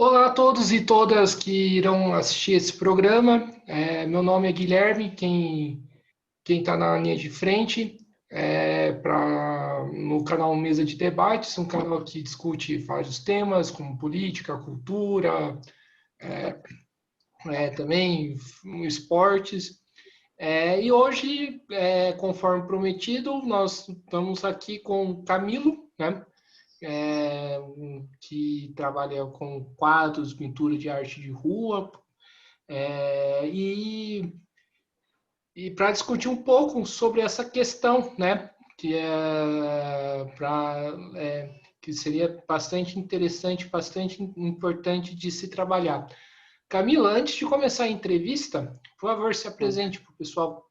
Olá a todos e todas que irão assistir esse programa. Meu nome é Guilherme, quem está na linha de frente no canal Mesa de Debates, um canal que discute vários temas como política, cultura, também esportes. E hoje, conforme prometido, nós estamos aqui com o Camilo, né? Que trabalha com quadros, pintura de arte de rua, é, e, e para discutir um pouco sobre essa questão, né, que que seria bastante interessante, bastante importante de se trabalhar. Camila, antes de começar a entrevista, por favor, se Hum, apresente para o pessoal.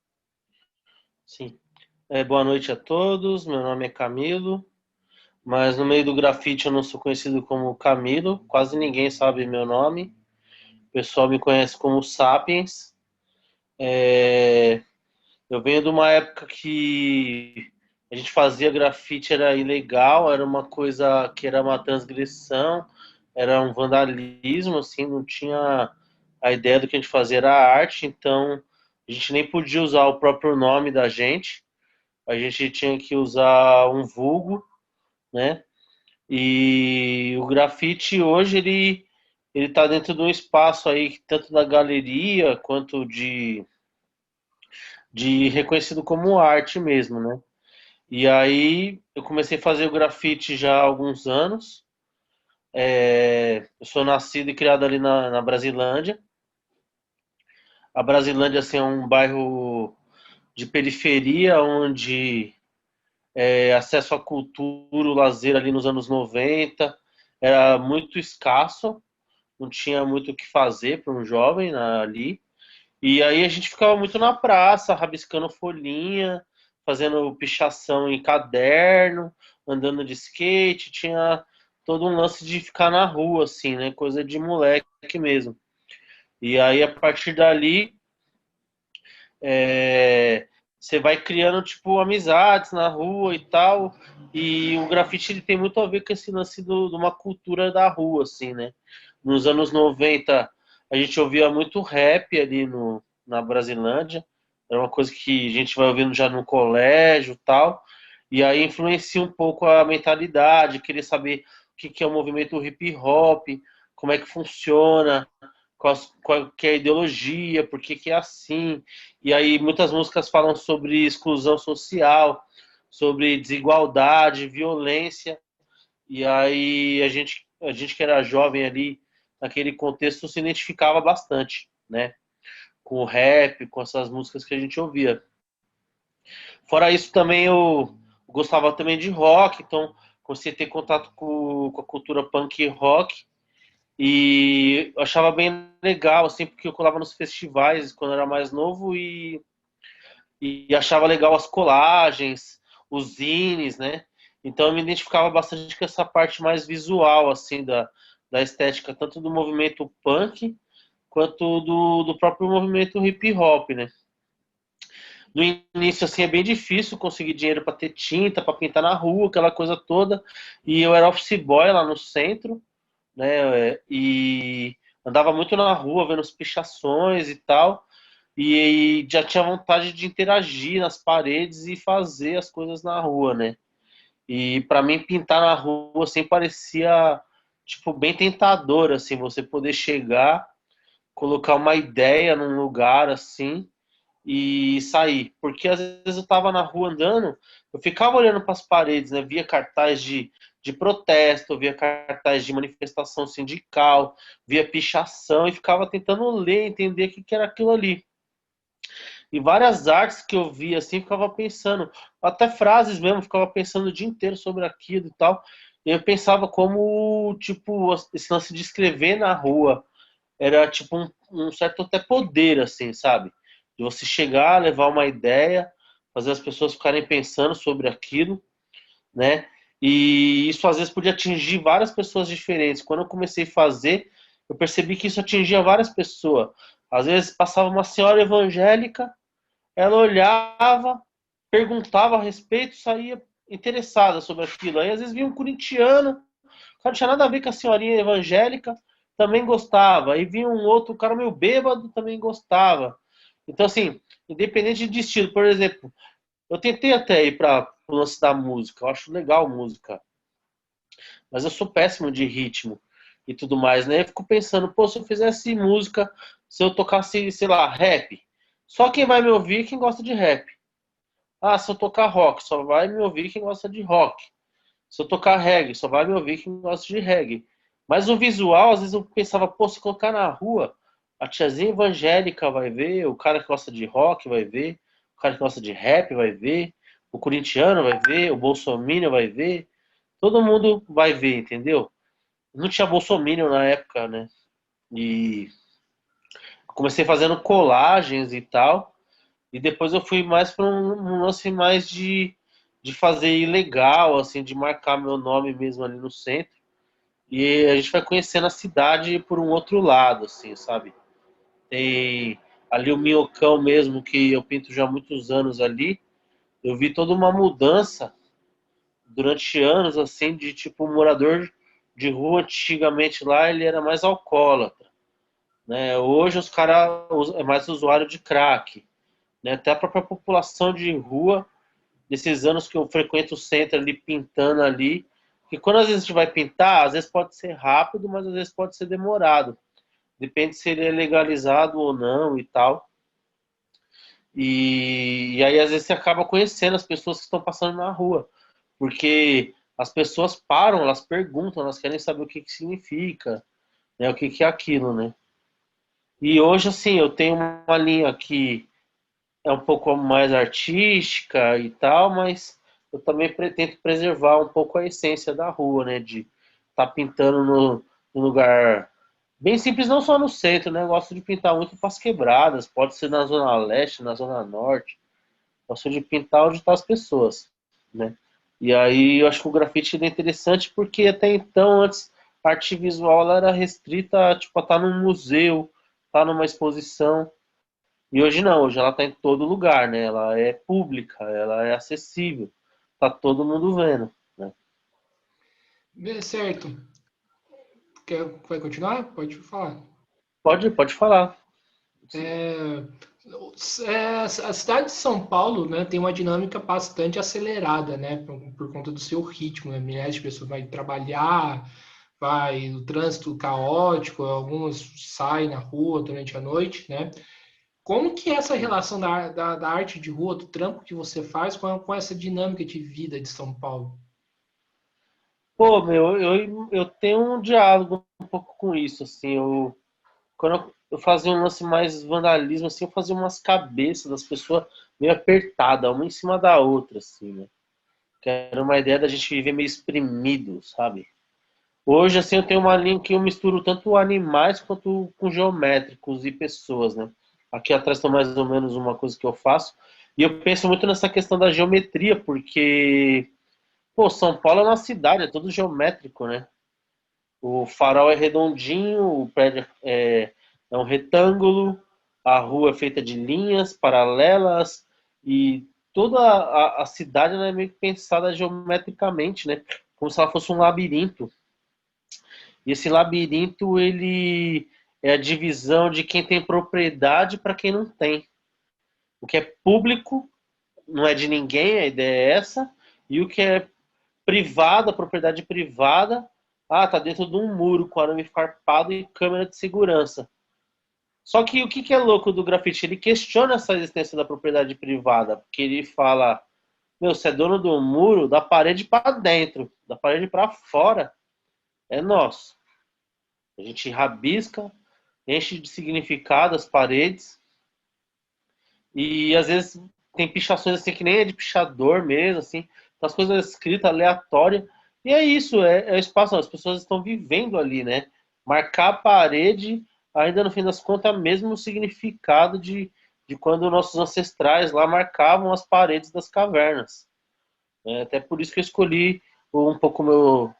Sim. Boa noite a todos. Meu nome é Camilo, mas no meio do grafite eu não sou conhecido como Camilo. Quase ninguém sabe meu nome. O pessoal me conhece como Sapiens. É, Eu venho de uma época que a gente fazia grafite, era ilegal, era uma coisa que era uma transgressão, era um vandalismo, assim, não tinha a ideia do que a gente fazia era arte, então a gente nem podia usar o próprio nome da gente. A gente tinha que usar um vulgo, né? E o grafite hoje ele está dentro de um espaço aí tanto da galeria quanto de reconhecido como arte mesmo, né? E aí eu comecei a fazer o grafite já há alguns anos. Eu sou nascido e criado ali na Brasilândia. A Brasilândia assim, é um bairro de periferia onde acesso à cultura, o lazer ali nos anos 90 era muito escasso, não tinha muito o que fazer para um jovem ali. E aí a gente ficava muito na praça, rabiscando folhinha, fazendo pichação em caderno, andando de skate, tinha todo um lance de ficar na rua, assim, né? Coisa de moleque mesmo. E aí, a partir dali, é, você vai criando, tipo, amizades na rua e tal. E o grafite ele tem muito a ver com esse lance de uma cultura da rua, assim, né? Nos anos 90 a gente ouvia muito rap ali na Brasilândia. Era uma coisa que a gente vai ouvindo já no colégio e tal. E aí influencia um pouco a mentalidade, querer saber o que é o movimento hip hop, como é que funciona, qual que é a ideologia, por que que é assim. E aí muitas músicas falam sobre exclusão social, sobre desigualdade, violência. E aí a gente que era jovem ali naquele contexto se identificava bastante, né? Com o rap, com essas músicas que a gente ouvia. Fora isso também eu gostava também de rock, então comecei a ter contato com a cultura punk e rock. E eu achava bem legal, assim, porque eu colava nos festivais quando eu era mais novo e achava legal as colagens, os zines, né? Então eu me identificava bastante com essa parte mais visual, assim, da estética, tanto do movimento punk quanto do próprio movimento hip hop, né? No início, assim, é bem difícil conseguir dinheiro para ter tinta, para pintar na rua, aquela coisa toda. E eu era office boy lá no centro, né? E andava muito na rua vendo as pichações e tal. E já tinha vontade de interagir nas paredes e fazer as coisas na rua, né? E para mim pintar na rua assim parecia tipo bem tentador assim, você poder chegar, colocar uma ideia num lugar assim e sair, porque às vezes eu tava na rua andando, eu ficava olhando para as paredes, né? Via cartaz de protesto, via cartaz de manifestação sindical, via pichação e ficava tentando ler, entender o que que era aquilo ali. E várias artes que eu via assim, ficava pensando, até frases mesmo, ficava pensando o dia inteiro sobre aquilo e tal. E eu pensava como, tipo, esse lance de escrever na rua era tipo um certo até poder, assim, sabe? De você chegar, levar uma ideia, fazer as pessoas ficarem pensando sobre aquilo, né? E isso às vezes podia atingir várias pessoas diferentes. Quando eu comecei a fazer, eu percebi que isso atingia várias pessoas. Às vezes passava uma senhora evangélica, ela olhava, perguntava a respeito, saía interessada sobre aquilo. Aí às vezes vinha um corintiano, o cara não tinha nada a ver com a senhorinha evangélica, também gostava. Aí vinha um outro cara meio bêbado, também gostava. Então, assim, independente de estilo, por exemplo, eu tentei até ir para o lance da música, eu acho legal música, mas eu sou péssimo de ritmo e tudo mais, né? Eu fico pensando, pô, se eu fizesse música, se eu tocasse, sei lá, rap, só quem vai me ouvir é quem gosta de rap. Ah, se eu tocar rock, só vai me ouvir quem gosta de rock. Se eu tocar reggae, só vai me ouvir quem gosta de reggae. Mas o visual, às vezes eu pensava, pô, se colocar na rua, a tiazinha evangélica vai ver, o cara que gosta de rock vai ver, o cara que gosta de rap vai ver, o corintiano vai ver, o bolsominion vai ver, todo mundo vai ver, entendeu? Não tinha bolsominion na época, né? E comecei fazendo colagens e tal, e depois eu fui mais para um lance mais de fazer ilegal, assim, de marcar meu nome mesmo ali no centro. E a gente vai conhecendo a cidade por um outro lado, assim, sabe? Tem ali o Minhocão mesmo, que eu pinto já há muitos anos ali. Eu vi toda uma mudança durante anos, assim, de tipo, um morador de rua antigamente lá, ele era mais alcoólatra, né? Hoje os caras é mais usuário de crack, né? Até a própria população de rua, nesses anos que eu frequento o centro ali, pintando ali, que quando às vezes a gente vai pintar, às vezes pode ser rápido, mas às vezes pode ser demorado. Depende se ele é legalizado ou não e tal. E aí às vezes você acaba conhecendo as pessoas que estão passando na rua. Porque as pessoas param, elas perguntam, elas querem saber o que que significa, né? O que que é aquilo, né? E hoje, assim, eu tenho uma linha que é um pouco mais artística e tal, mas eu também tento preservar um pouco a essência da rua, né? De estar tá pintando no lugar bem simples, não só no centro, né? Eu gosto de pintar muito para as quebradas, pode ser na zona leste, na zona norte. Gosto de pintar onde estão as pessoas, né? E aí eu acho que o grafite é interessante porque até então, antes, a arte visual ela era restrita tipo, a estar num museu, estar numa exposição. E hoje não, hoje ela está em todo lugar, né? Ela é pública, ela é acessível, tá todo mundo vendo, né? Certo. Vai continuar? Pode falar. Pode falar. É, a cidade de São Paulo, né, tem uma dinâmica bastante acelerada, né, por conta do seu ritmo, né, milhares de pessoas vão trabalhar, vai o trânsito caótico, alguns saem na rua durante a noite, né? Como que é essa relação da arte de rua, do trampo que você faz com essa dinâmica de vida de São Paulo? Pô, meu, eu tenho um diálogo um pouco com isso, assim, quando eu fazia um lance mais vandalismo, assim, eu fazia umas cabeças das pessoas meio apertadas, uma em cima da outra, assim, né? Que era uma ideia da gente viver meio espremido, sabe? Hoje, assim, eu tenho uma linha que eu misturo tanto animais quanto com geométricos e pessoas, né? Aqui atrás tem mais ou menos uma coisa que eu faço. E eu penso muito nessa questão da geometria, porque, pô, São Paulo é uma cidade, é todo geométrico, né? O farol é redondinho, o prédio é um retângulo, a rua é feita de linhas paralelas e toda a cidade é meio que pensada geometricamente, né? Como se ela fosse um labirinto. E esse labirinto, ele é a divisão de quem tem propriedade para quem não tem. O que é público não é de ninguém, a ideia é essa, e o que é privada, propriedade privada, tá dentro de um muro com arame farpado e câmera de segurança. Só que o que é louco do grafite? Ele questiona essa existência da propriedade privada, porque ele fala, meu, você é dono do muro da parede para dentro, da parede para fora, é nosso. A gente rabisca, enche de significado as paredes, e às vezes tem pichações assim que nem é de pichador mesmo, assim, as coisas escritas aleatórias. E é isso, é o espaço, as pessoas estão vivendo ali, né? Marcar a parede, ainda no fim das contas, é o mesmo significado de quando nossos ancestrais lá marcavam as paredes das cavernas. Até por isso que eu escolhi um pouco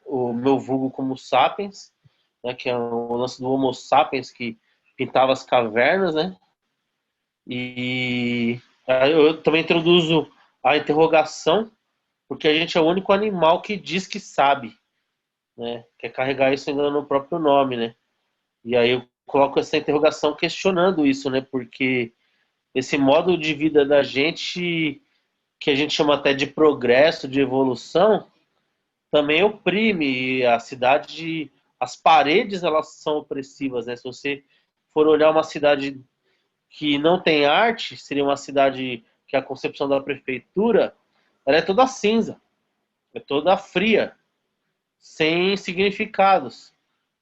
o meu vulgo como sapiens, né? Que é o lance do Homo sapiens que pintava as cavernas, né? E aí eu também introduzo a interrogação, porque a gente é o único animal que diz que sabe, né? Quer carregar isso ainda no próprio nome, né? E aí eu coloco essa interrogação questionando isso, né? Porque esse modo de vida da gente, que a gente chama até de progresso, de evolução, também oprime a cidade. As paredes, elas são opressivas, né? Se você for olhar uma cidade que não tem arte, seria uma cidade que a concepção da prefeitura, ela é toda cinza, é toda fria, sem significados,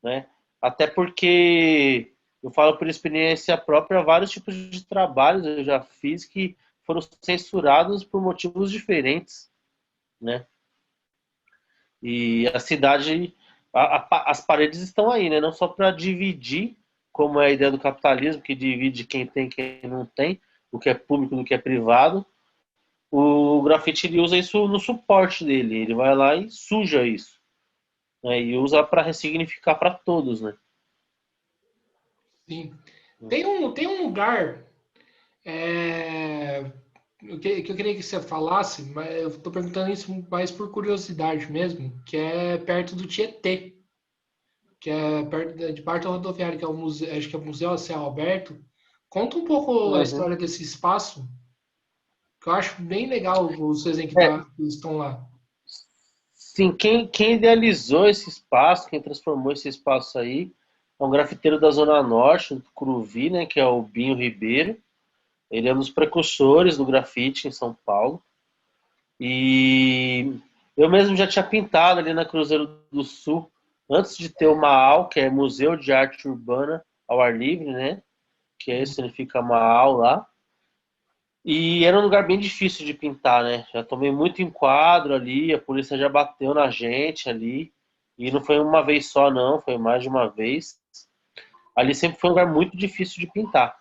né? Até porque eu falo por experiência própria, vários tipos de trabalhos eu já fiz que foram censurados por motivos diferentes, né? E a cidade, as paredes estão aí, né? Não só para dividir, como é a ideia do capitalismo, que divide quem tem e quem não tem, o que é público do que é privado. O grafite ele usa isso no suporte dele, ele vai lá e suja isso, né? E usa para ressignificar para todos, né? Sim. Tem um lugar é, que eu queria que você falasse, mas eu estou perguntando isso mais por curiosidade mesmo, que é perto do Tietê, que é perto de parte da rodoviária, que é o museu, acho que é o Museu a Céu Aberto. Conta um pouco a Uhum. história desse espaço, que eu acho bem legal vocês É, que estão lá. sim, quem idealizou esse espaço, quem transformou esse espaço aí, é um grafiteiro da Zona Norte, do Curuvi, né, que é o Binho Ribeiro. Ele é um dos precursores do grafite em São Paulo. E eu mesmo já tinha pintado ali na Cruzeiro do Sul, antes de ter o MAAU, que é Museu de Arte Urbana ao Ar Livre, né? Que é, significa MAAU lá. E era um lugar bem difícil de pintar, né? Já tomei muito enquadro ali, a polícia já bateu na gente ali. E não foi uma vez só, não, foi mais de uma vez. Ali sempre foi um lugar muito difícil de pintar.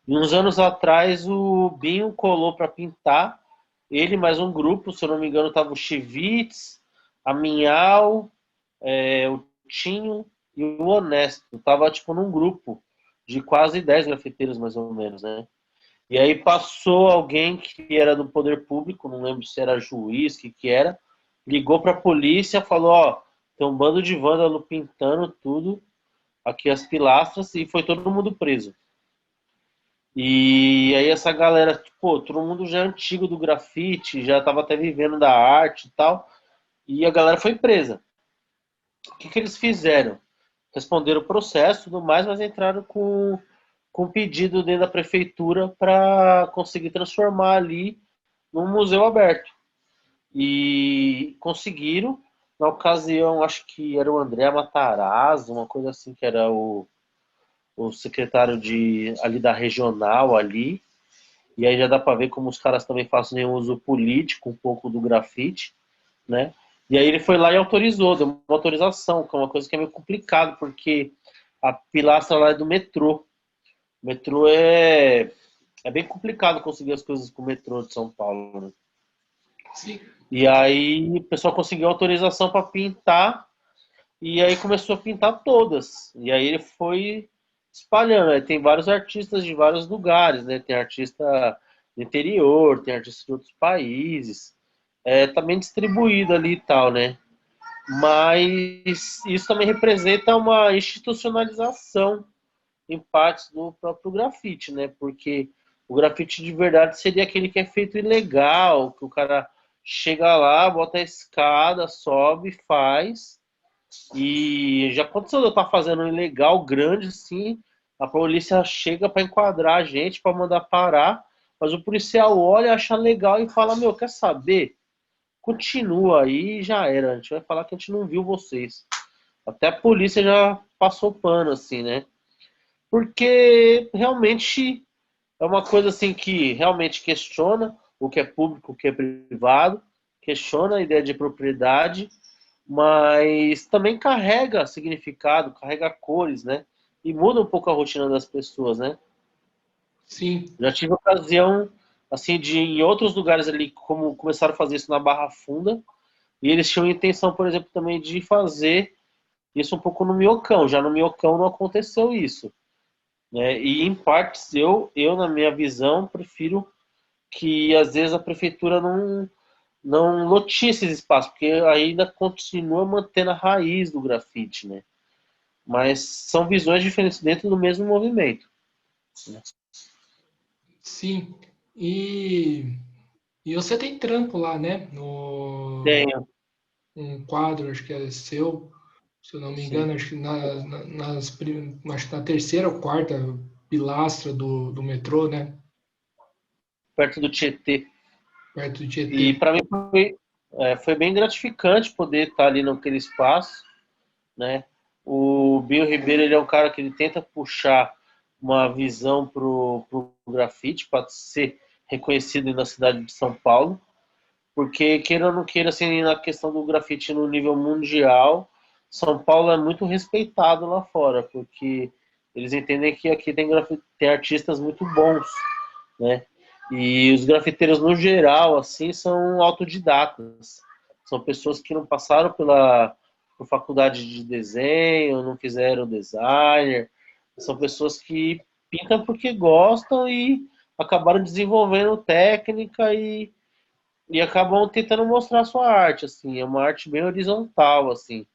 E uns anos atrás o Binho colou para pintar. Ele mais um grupo, se eu não me engano, tava o Chivitz, a Minhal, o Tinho e o Honesto. Tava tipo num grupo de quase 10 grafiteiros, mais ou menos, né? E aí passou alguém que era do poder público, não lembro se era juiz, que era, ligou para a polícia, falou, ó, tem um bando de vândalo pintando tudo, aqui as pilastras, e foi todo mundo preso. E aí essa galera, pô, todo mundo já é antigo do grafite, já estava até vivendo da arte e tal, e a galera foi presa. O que eles fizeram? Responderam o processo e tudo mais, mas entraram com pedido dentro da prefeitura para conseguir transformar ali num museu aberto. E conseguiram, na ocasião, acho que era o André Matarazzo, uma coisa assim, que era o secretário ali da regional ali. E aí já dá para ver como os caras também fazem um uso político um pouco do grafite, né? E aí ele foi lá e autorizou, deu uma autorização, que é uma coisa que é meio complicado, porque a pilastra lá é do metrô. O metrô é bem complicado conseguir as coisas com o metrô de São Paulo, né? Sim. E aí o pessoal conseguiu autorização para pintar, e aí começou a pintar todas. E aí ele foi espalhando. Aí tem vários artistas de vários lugares, né? Tem artista do interior, tem artista de outros países. Tá bem distribuído ali e tal, né? Mas isso também representa uma institucionalização em partes do próprio grafite, né? Porque o grafite de verdade seria aquele que é feito ilegal, que o cara chega lá, bota a escada, sobe, faz. E já aconteceu de eu estar fazendo um ilegal grande, assim, a polícia chega para enquadrar a gente, para mandar parar, mas o policial olha, acha legal e fala, meu, quer saber? Continua aí e já era. A gente vai falar que a gente não viu vocês. Até a polícia já passou pano, assim, né? Porque realmente é uma coisa assim que realmente questiona o que é público, o que é privado, questiona a ideia de propriedade, mas também carrega significado, carrega cores, né? E muda um pouco a rotina das pessoas, né? Sim. Já tive ocasião, assim, de em outros lugares ali, como começaram a fazer isso na Barra Funda, e eles tinham intenção, por exemplo, também de fazer isso um pouco no Miocão. Já no Miocão não aconteceu isso, né? E em partes eu na minha visão prefiro que às vezes a prefeitura não lotie esses espaços, porque ainda continua mantendo a raiz do grafite, né? mas são visões diferentes dentro do mesmo movimento. Sim. E, e você tem trampo lá, né? No, Tenho, um quadro, acho que é seu, se eu não me sim. engano, acho que acho que na terceira ou quarta pilastra do metrô, né? Perto do Tietê. Perto do E Tietê. para mim foi bem gratificante poder estar ali naquele espaço, né? O Binho Ribeiro, ele é um cara que ele tenta puxar uma visão pro grafite para ser reconhecido na cidade de São Paulo, porque queira ou não queira, assim, na questão do grafite no nível mundial, São Paulo é muito respeitado lá fora, porque eles entendem que aqui tem artistas muito bons, né? E os grafiteiros, no geral, assim, são autodidatas. São pessoas que não passaram por faculdade de desenho, não fizeram designer. São pessoas que pintam porque gostam e acabaram desenvolvendo técnica e acabam tentando mostrar a sua arte, assim. É uma arte bem horizontal, assim,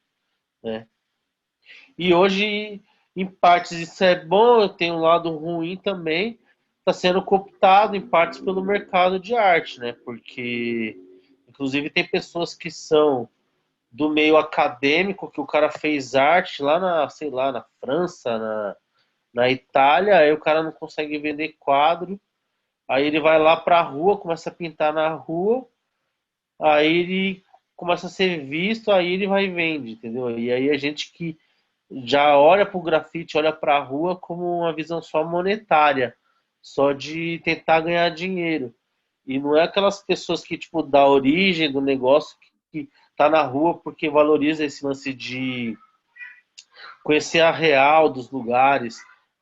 né? E hoje, em partes, isso é bom, tem um lado ruim também, está sendo cooptado em partes pelo mercado de arte, né? Porque, inclusive, tem pessoas que são do meio acadêmico, que o cara fez arte lá na, sei lá, na França, na Itália, aí o cara não consegue vender quadro, aí ele vai lá para a rua, começa a pintar na rua, aí ele começa a ser visto, aí ele vai e vende, entendeu? E aí a gente que já olha para o grafite, olha para a rua como uma visão só monetária, só de tentar ganhar dinheiro. E não é aquelas pessoas que, tipo, da origem do negócio que tá na rua porque valoriza esse lance de conhecer a real dos lugares,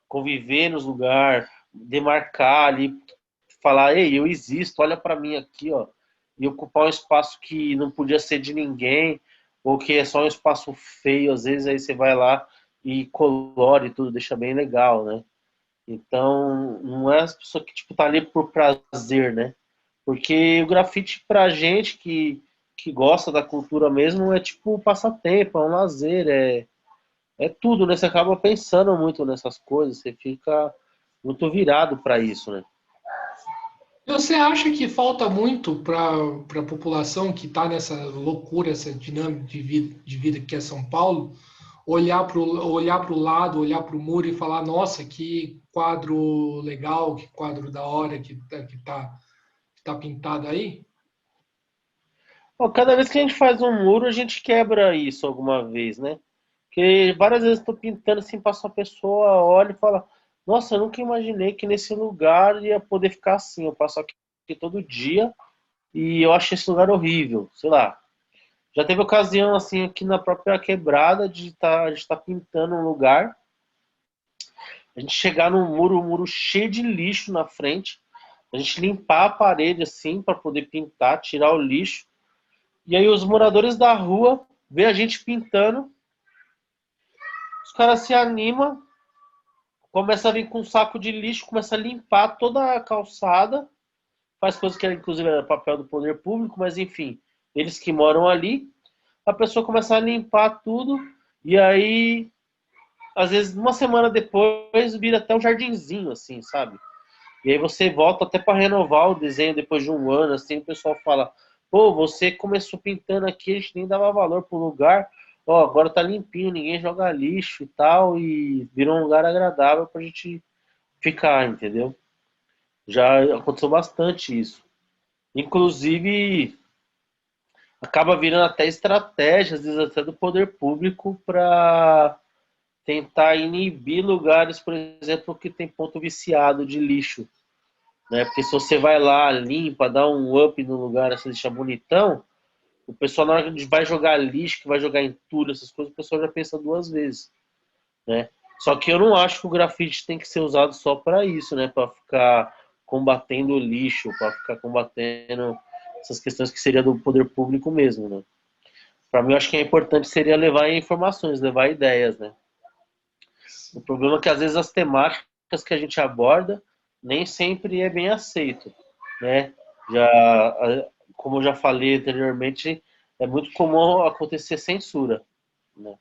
conviver nos lugares, demarcar ali, falar, ei, eu existo, olha para mim aqui, ó, e ocupar um espaço que não podia ser de ninguém, ou que é só um espaço feio, às vezes aí você vai lá e colore tudo, deixa bem legal, né? Então, não é as pessoas que, tipo, tá ali por prazer, né? Porque o grafite pra gente que gosta da cultura mesmo é tipo um passatempo, é um lazer, é tudo, né? Você acaba pensando muito nessas coisas, você fica muito virado para isso, né? Você acha que falta muito para a população que está nessa loucura, essa dinâmica de vida que é São Paulo, olhar pro lado, olhar para o muro e falar, nossa, que quadro legal, que quadro da hora que tá pintado aí? Bom, cada vez que a gente faz um muro, a gente quebra isso alguma vez, né? Porque várias vezes estou pintando assim, passa uma pessoa, olha e fala, nossa, eu nunca imaginei que nesse lugar ia poder ficar assim. Eu passo aqui todo dia e eu acho esse lugar horrível, sei lá. Já teve ocasião, assim, aqui na própria quebrada, a gente tá pintando um lugar, a gente chegar num muro, um muro cheio de lixo na frente, a gente limpar a parede, assim, para poder pintar, tirar o lixo. E aí os moradores da rua vê a gente pintando, os caras se animam, começa a vir com um saco de lixo, começa a limpar toda a calçada, faz coisas que inclusive é papel do poder público, mas enfim, eles que moram ali, a pessoa começa a limpar tudo, e aí às vezes uma semana depois vira até um jardinzinho, assim, sabe? E aí você volta até para renovar o desenho depois de um ano, assim, o pessoal fala, pô, você começou pintando aqui, a gente nem dava valor pro lugar, ó, agora tá limpinho, ninguém joga lixo e tal, e virou um lugar agradável pra gente ficar, entendeu? Já aconteceu bastante isso. Inclusive, acaba virando até estratégia, às vezes até do poder público, para tentar inibir lugares, por exemplo, que tem ponto viciado de lixo, né? Porque se você vai lá, limpa, dá um up no lugar, assim, deixa bonitão, o pessoal na hora que vai jogar lixo, que vai jogar entulho, essas coisas, o pessoal já pensa duas vezes, né? Só que eu não acho que o grafite tem que ser usado só para isso, né? Para ficar combatendo o lixo, para ficar combatendo essas questões que seria do poder público mesmo, né? Para mim, eu acho que é importante seria levar informações, levar ideias, né? O problema é que às vezes as temáticas que a gente aborda nem sempre é bem aceito, né? Como eu já falei anteriormente, é muito comum acontecer censura, né?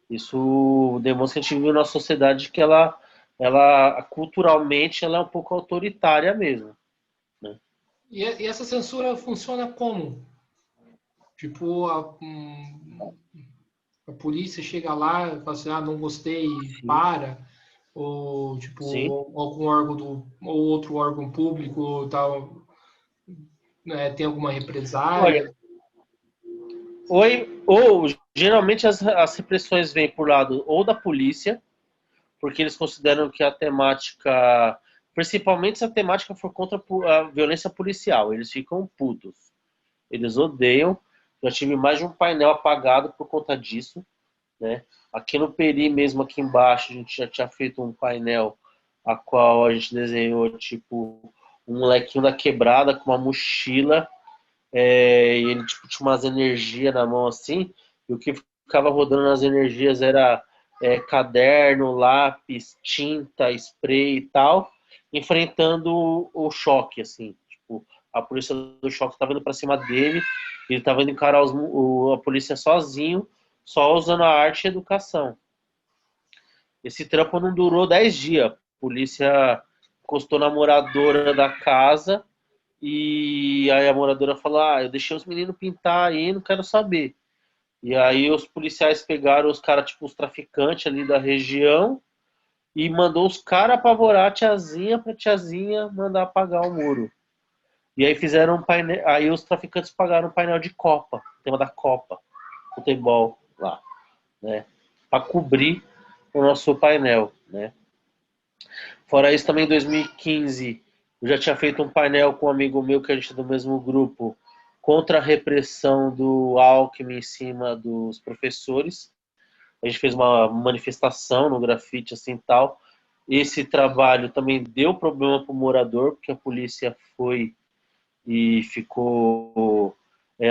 Isso demonstra que a gente vive numa sociedade que ela culturalmente ela é um pouco autoritária mesmo, né? E essa censura funciona como? Tipo, a polícia chega lá e fala assim, ah, não gostei, Sim, para. Ou, tipo, sim. algum órgão ou outro órgão público tal, né, tem alguma Olha, represália? ou geralmente as repressões vêm por lado ou da polícia, porque eles consideram que a temática, principalmente se a temática for contra a violência policial, eles ficam putos. Eles odeiam. Já tive mais de um painel apagado por conta disso, né? Aqui no Peri mesmo, aqui embaixo, a gente já tinha feito um painel a qual a gente desenhou tipo um molequinho da quebrada com uma mochila, e ele tipo tinha umas energias na mão assim, e o que ficava rodando nas energias era caderno, lápis, tinta, spray e tal, enfrentando o choque, assim, tipo, a polícia do choque estava indo para cima dele, ele estava indo encarar a polícia sozinho, só usando a arte e a educação. Esse trampo não durou 10 dias. A polícia encostou na moradora da casa e aí a moradora falou: ah, eu deixei os meninos pintar aí, não quero saber. E aí os policiais pegaram os caras, tipo, os traficantes ali da região e mandou os caras apavorar a tiazinha pra tiazinha mandar apagar o muro. E aí fizeram um painel. Aí os traficantes pagaram um painel de Copa, tema da Copa, futebol lá, né? Pra cobrir o nosso painel, né? Fora isso, também em 2015, eu já tinha feito um painel com um amigo meu, que a gente é do mesmo grupo, contra a repressão do Alckmin em cima dos professores. A gente fez uma manifestação no grafite assim tal. Esse trabalho também deu problema para o morador, porque a polícia foi e ficou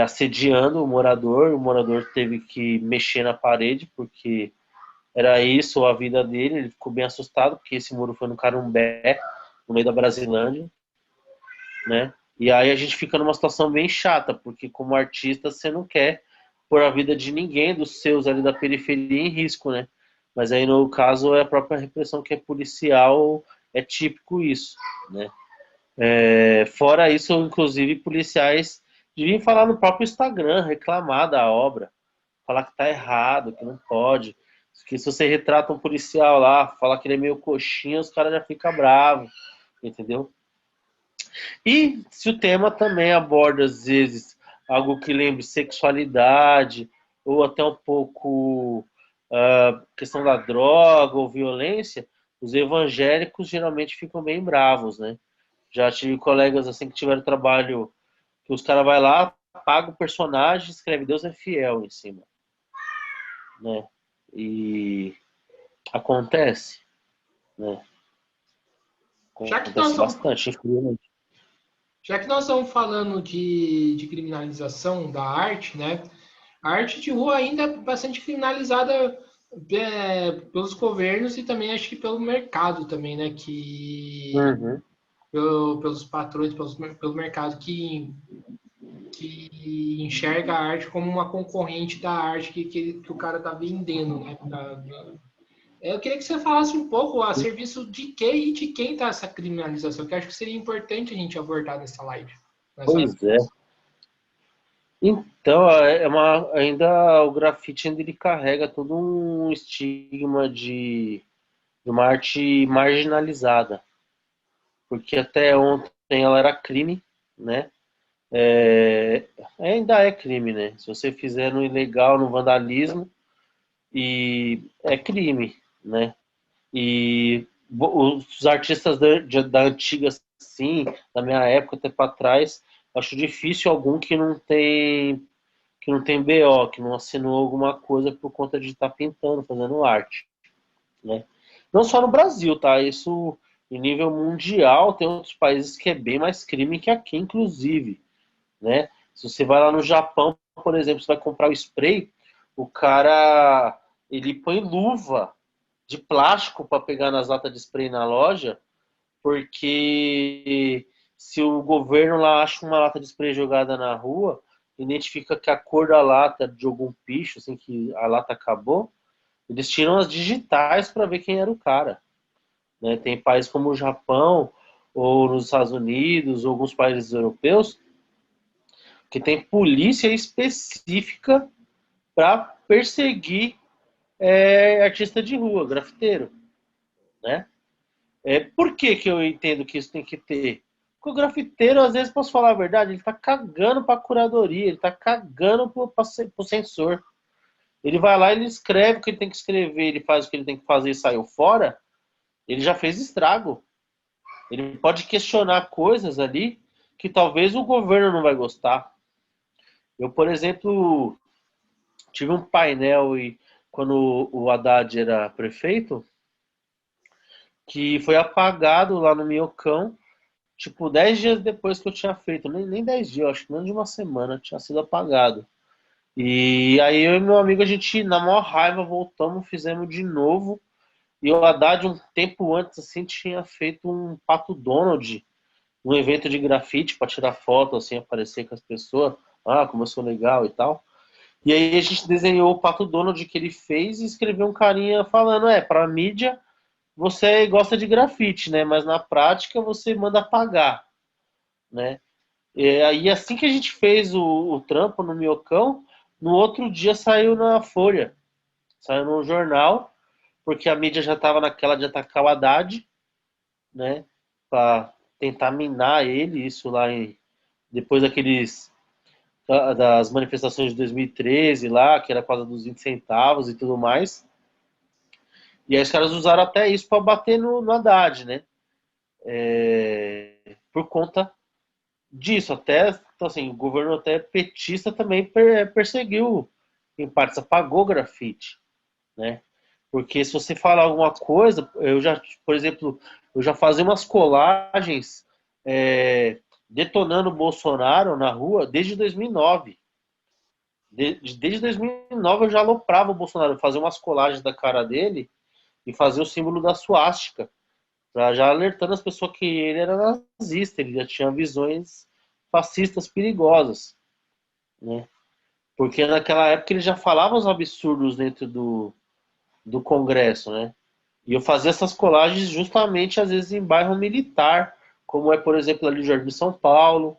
assediando o morador teve que mexer na parede, porque era isso a vida dele, ele ficou bem assustado, porque esse muro foi no Carumbé, no meio da Brasilândia, né? E aí a gente fica numa situação bem chata, porque como artista você não quer pôr a vida de ninguém dos seus ali da periferia em risco, né? Mas aí no caso é a própria repressão que é policial, é típico isso, né? Fora isso, inclusive, policiais deviam falar no próprio Instagram, reclamar da obra, falar que tá errado, que não pode. Que se você retrata um policial lá, falar que ele é meio coxinha, os caras já ficam bravos, entendeu? E se o tema também aborda, às vezes, algo que lembre sexualidade, ou até um pouco questão da droga ou violência, os evangélicos geralmente ficam bem bravos, né? Já tive colegas assim que tiveram trabalho que os caras vai lá, paga o personagem, escreve Deus é fiel em cima, né? E acontece, né? Já que nós Acontece estamos, bastante, infelizmente. já que nós estamos falando de criminalização da arte, né? A arte de rua ainda é bastante criminalizada pelos governos e também acho que pelo mercado também, né? Uhum. Pelos patrões, pelo mercado que enxerga a arte como uma concorrente da arte que o cara está vendendo, né? Eu queria que você falasse um pouco a serviço de quem e de quem está essa criminalização, que eu acho que seria importante a gente abordar nessa live. Nessa... Pois é. Então, ainda o grafite ainda ele carrega todo um estigma de uma arte marginalizada, porque até ontem ela era crime, né? Ainda é crime, né? Se você fizer no ilegal, no vandalismo, e é crime, né? E os artistas da antiga, sim, da minha época até para trás, acho difícil algum que não tem BO, que não assinou alguma coisa por conta de estar pintando, fazendo arte, né? Não só no Brasil, tá? Isso em nível mundial, tem outros países que é bem mais crime que aqui, inclusive, né? Se você vai lá no Japão, por exemplo, você vai comprar o spray, o cara ele põe luva de plástico para pegar nas latas de spray na loja, porque se o governo lá acha uma lata de spray jogada na rua, identifica que a cor da lata de algum picho, assim, que a lata acabou, Eles tiram as digitais para ver quem era o cara. Né? Tem países como o Japão, ou nos Estados Unidos, ou alguns países europeus, que tem polícia específica para perseguir artista de rua, grafiteiro. Né? Por que eu entendo que isso tem que ter? Porque o grafiteiro, às vezes, posso falar a verdade, ele tá cagando pra curadoria, ele tá cagando pro censor. Ele vai lá, ele escreve o que ele tem que escrever, ele faz o que ele tem que fazer e saiu fora, ele já fez estrago. Ele pode questionar coisas ali que talvez o governo não vai gostar. Eu, por exemplo, tive um painel e quando o Haddad era prefeito, que foi apagado lá no Minhocão, tipo, 10 dias depois que eu tinha feito. Nem 10 dias, acho que menos de uma semana tinha sido apagado. E aí eu e meu amigo, a gente, na maior raiva, voltamos, fizemos de novo. E o Haddad, um tempo antes, assim, tinha feito um Pato Donald, um evento de grafite para tirar foto, assim, aparecer com as pessoas. Ah, como eu sou legal e tal. E aí a gente desenhou o Pato Donald que ele fez e escreveu um carinha falando, pra mídia você gosta de grafite, né? Mas na prática você manda apagar, né? E aí assim que a gente fez o trampo no Minhocão, no outro dia saiu na Folha, saiu no jornal, porque a mídia já estava naquela de atacar o Haddad, né? Para tentar minar ele, isso lá depois das manifestações de 2013 lá, que era quase dos 20 centavos e tudo mais. E aí os caras usaram até isso para bater no Haddad, né? Por conta disso. Até, então, assim, o governo até petista também perseguiu, em partes, apagou grafite, né? Porque se você falar alguma coisa, eu já, por exemplo, eu já fazia umas colagens detonando o Bolsonaro na rua desde 2009. Desde 2009 eu já aloprava o Bolsonaro, fazia umas colagens da cara dele e fazia o símbolo da suástica, já alertando as pessoas que ele era nazista, ele já tinha visões fascistas perigosas, né? Porque naquela época ele já falava os absurdos dentro do Congresso, né? E eu fazia essas colagens justamente, às vezes, em bairro militar, como é, por exemplo, ali no Jardim São Paulo,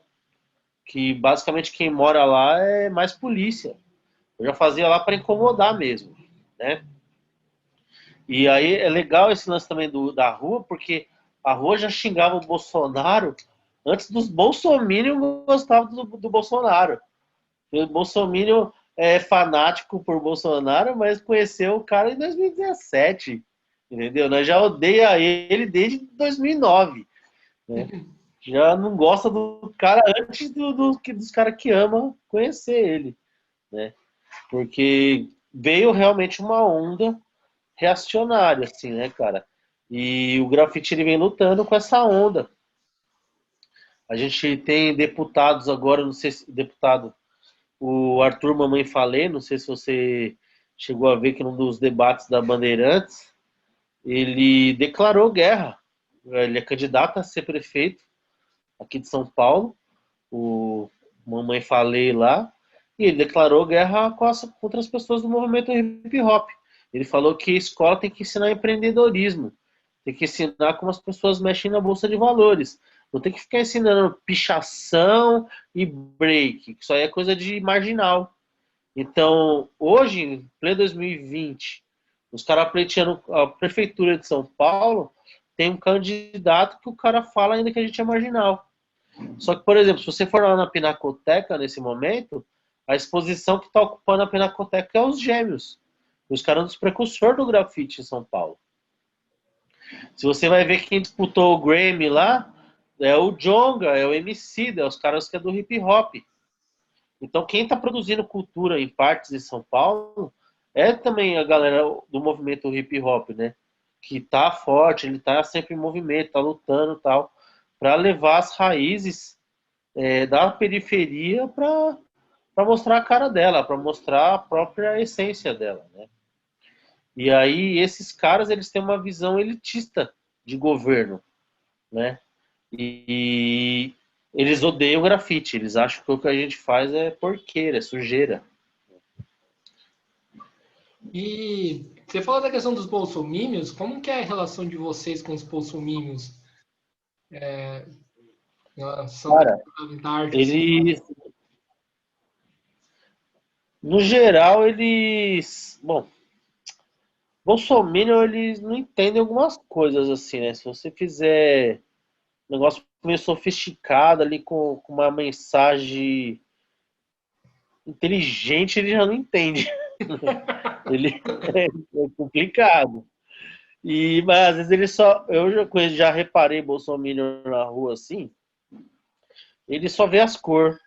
que basicamente quem mora lá é mais polícia. Eu já fazia lá para incomodar mesmo, né? E aí é legal esse lance também da rua, porque a rua já xingava o Bolsonaro antes dos bolsominions gostavam do Bolsonaro. O bolsominion é fanático por Bolsonaro, mas conheceu o cara em 2017, entendeu? Nós já odeia ele desde 2009, né? Já não gosta do cara antes dos caras que amam conhecer ele, né? Porque veio realmente uma onda reacionária, assim, né, cara? E o grafite ele vem lutando com essa onda. A gente tem deputados agora, não sei se deputado, o Arthur Mamãe Falei, não sei se você chegou a ver que num dos debates da Bandeirantes, ele declarou guerra. Ele é candidato a ser prefeito aqui de São Paulo, o Mamãe Falei lá, e ele declarou guerra contra as pessoas do movimento hip hop. Ele falou que a escola tem que ensinar empreendedorismo, tem que ensinar como as pessoas mexem na bolsa de valores. Não tem que ficar ensinando pichação e break, que isso aí é coisa de marginal. Então, hoje, em pleno 2020, os caras pleiteando a prefeitura de São Paulo, tem um candidato que o cara fala ainda que a gente é marginal. Só que, por exemplo, se você for lá na Pinacoteca nesse momento, a exposição que está ocupando a Pinacoteca é os Gêmeos. Os caras dos precursores do grafite em São Paulo. Se você vai ver quem disputou o Grammy lá, é o Djonga, é o Emicida, é os caras que é do hip hop. Então, quem está produzindo cultura em partes de São Paulo é também a galera do movimento hip hop, né? Que tá forte, ele tá sempre em movimento, tá lutando e tal, para levar as raízes da periferia para mostrar a cara dela, para mostrar a própria essência dela, né? E aí esses caras eles têm uma visão elitista de governo, né? E eles odeiam grafite, eles acham que o que a gente faz é porqueira, é sujeira. E Você falou da questão dos bolsomínios, como que é a relação de vocês com os bolsomínios? Em relação Cara, da arte, assim? eles, no geral, eles, bom, Bolsominion, eles não entendem algumas coisas assim, né? Se você fizer um negócio meio sofisticado ali com uma mensagem inteligente, ele já não entende. Ele é complicado. Mas às vezes ele só. Eu já reparei Bolsonaro na rua assim. Ele só vê as cores.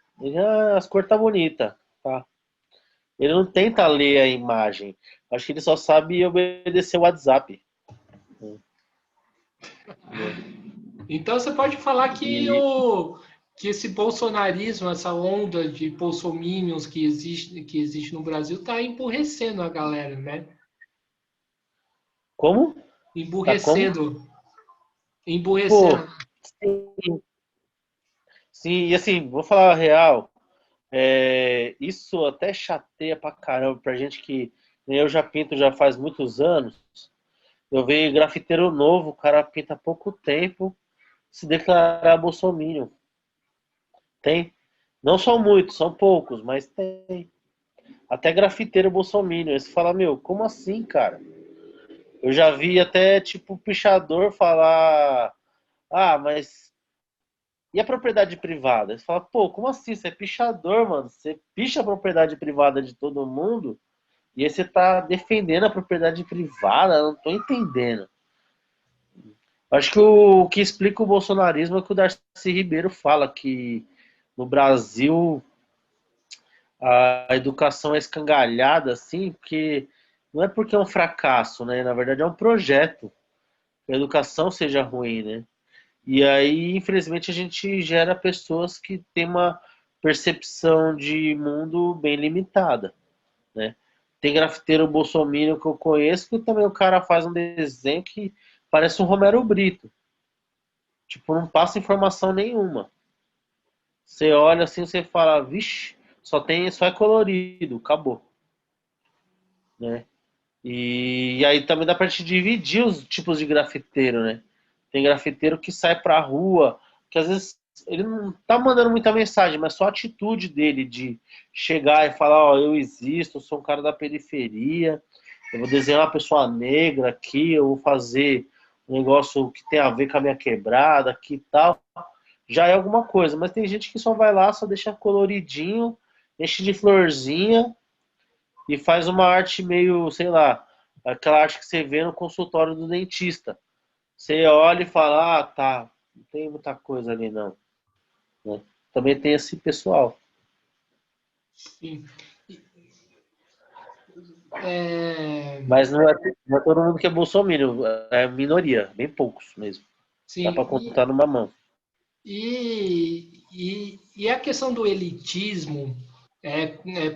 As cores tá bonita. Tá? Ele não tenta ler a imagem. Acho que ele só sabe obedecer o WhatsApp. Então você pode falar que E que esse bolsonarismo, essa onda de bolsominions que existe no Brasil, está emburrecendo a galera, né? como? Tá como? Emburrecendo. Emburrecendo. Pô, sim, sim, e assim, vou falar a real. Isso até chateia pra caramba pra gente que nem eu já pinto já faz muitos anos. Eu vejo grafiteiro novo, o cara pinta há pouco tempo, se declarar bolsominion. Tem. Não são muitos, são poucos, mas tem. Até grafiteiro bolsominion. Aí você fala, meu, como assim, cara? Eu já vi até, tipo, pichador falar, ah, mas e a propriedade privada? Você fala, pô, como assim? Você é pichador, mano. Você picha a propriedade privada de todo mundo e aí você tá defendendo a propriedade privada? Eu não tô entendendo. Acho que o que explica o bolsonarismo é que o Darcy Ribeiro fala que no Brasil a educação é escangalhada, assim, porque não é porque é um fracasso, né? Na verdade é um projeto que a educação seja ruim, né? E aí, infelizmente, a gente gera pessoas que têm uma percepção de mundo bem limitada, né? Tem grafiteiro bolsominion que eu conheço que também o cara faz um desenho que parece um Romero Brito. Tipo, não passa informação nenhuma. Você olha assim, você fala, vixe, só é colorido, acabou, né? E aí também dá pra gente dividir os tipos de grafiteiro, né? Tem grafiteiro que sai pra rua, que às vezes ele não tá mandando muita mensagem, mas só a atitude dele de chegar e falar, ó, eu existo, eu sou um cara da periferia, eu vou desenhar uma pessoa negra aqui, eu vou fazer um negócio que tem a ver com a minha quebrada aqui e tal. Já é alguma coisa, mas tem gente que só vai lá, só deixa coloridinho, enche de florzinha e faz uma arte meio, sei lá, aquela arte que você vê no consultório do dentista. Você olha e fala, ah, tá, não tem muita coisa ali não. Né? Também tem esse pessoal. Sim. É, Mas não é todo mundo que é bolsominion, é minoria, bem poucos mesmo. Dá sim. pra contar numa mão. E a questão do elitismo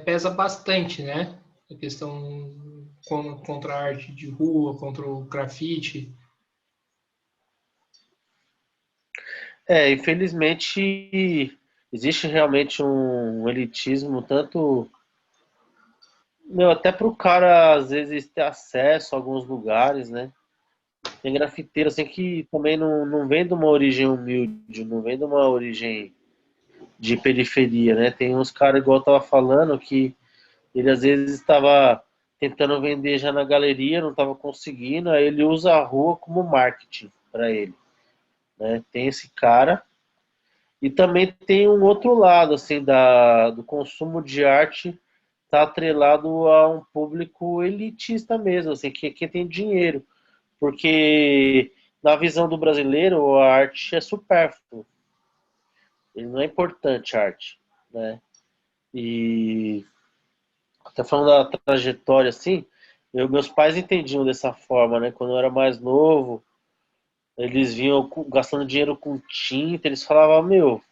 pesa bastante, né? A questão contra a arte de rua, contra o grafite. Infelizmente existe realmente um elitismo, tanto meu, até pro cara às vezes ter acesso a alguns lugares, né? Tem grafiteiro assim que também não vem de uma origem humilde, não vem de uma origem de periferia, né? Tem uns caras, igual eu tava falando, que ele às vezes estava tentando vender já na galeria, não estava conseguindo, aí ele usa a rua como marketing para ele, né? Tem esse cara. E também tem um outro lado, assim, do consumo de arte tá atrelado a um público elitista mesmo, assim, que tem dinheiro. Porque na visão do brasileiro, a arte é supérflua. Ele não é importante a arte, né? E até falando da trajetória, assim, meus pais entendiam dessa forma, né? Quando eu era mais novo, eles vinham gastando dinheiro com tinta, eles falavam, meu,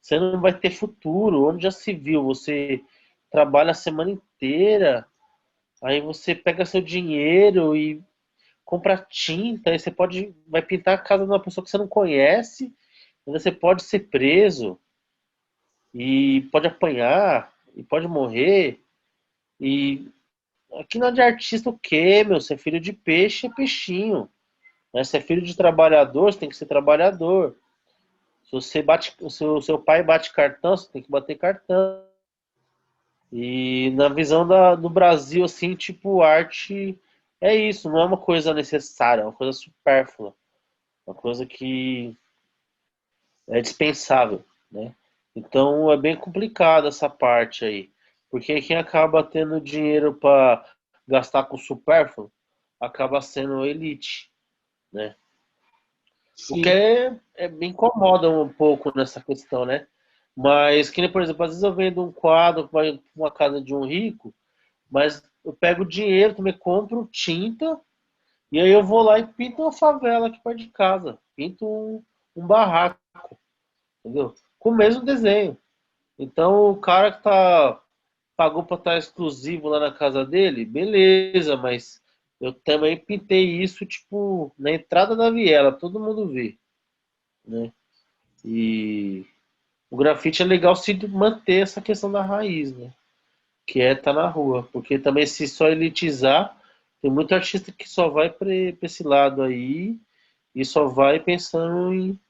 você não vai ter futuro, onde já se viu? Você trabalha a semana inteira, aí você pega seu dinheiro e compra tinta, aí você vai pintar a casa de uma pessoa que você não conhece, ainda você pode ser preso, e pode apanhar, e pode morrer, e aqui não é de artista o quê, meu? Você é filho de peixe, é peixinho. Né? Se é filho de trabalhador, você tem que ser trabalhador. Se você bate, se o seu pai bate cartão, você tem que bater cartão. E na visão do Brasil, assim, tipo, arte é isso, não é uma coisa necessária, é uma coisa supérflua. Uma coisa que é dispensável, né? Então é bem complicado essa parte aí. Porque quem acaba tendo dinheiro para gastar com supérfluo acaba sendo elite, né? O que Sim, me incomoda um pouco nessa questão, né? Mas, que nem, por exemplo, às vezes eu vendo um quadro para uma casa de um rico, mas eu pego o dinheiro, também compro tinta, e aí eu vou lá e pinto uma favela aqui perto de casa. Pinto um barraco, entendeu? Com o mesmo desenho. Então, o cara que pagou para estar exclusivo lá na casa dele, beleza, mas eu também pintei isso, tipo, na entrada da viela, todo mundo vê, né? E o grafite é legal se manter essa questão da raiz, né? Que é estar na rua. Porque também se só elitizar, tem muito artista que só vai para esse lado aí e só vai pensando em.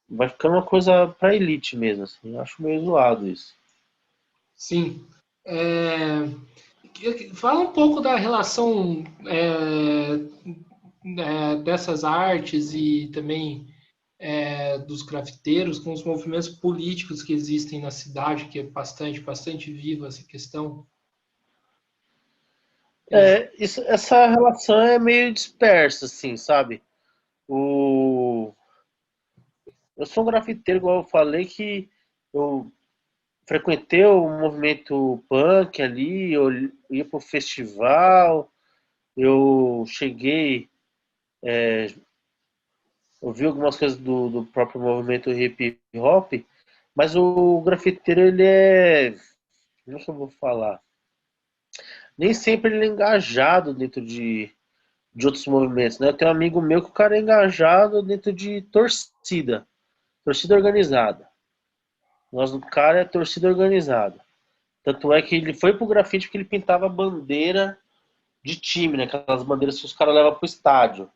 Vai ficando uma coisa para elite mesmo, assim. Eu acho meio zoado isso. sim. É, fala um pouco da relação dessas artes e também dos grafiteiros com os movimentos políticos que existem na cidade, que é bastante viva essa questão. Essa relação é meio dispersa, assim, sabe? O... Eu sou um grafiteiro, igual eu falei, que eu frequentei o movimento punk ali, eu ia pro festival, eu cheguei, eu vi algumas coisas do próprio movimento hip hop, mas o grafiteiro, ele é, como é que eu vou falar? Nem sempre ele é engajado dentro de outros movimentos, né? Eu tenho um amigo meu que o cara é engajado dentro de torcida organizada. Nós, o cara é torcida organizada. Tanto é que ele foi pro grafite porque ele pintava bandeira de time, né? Aquelas bandeiras que os caras levam pro estádio,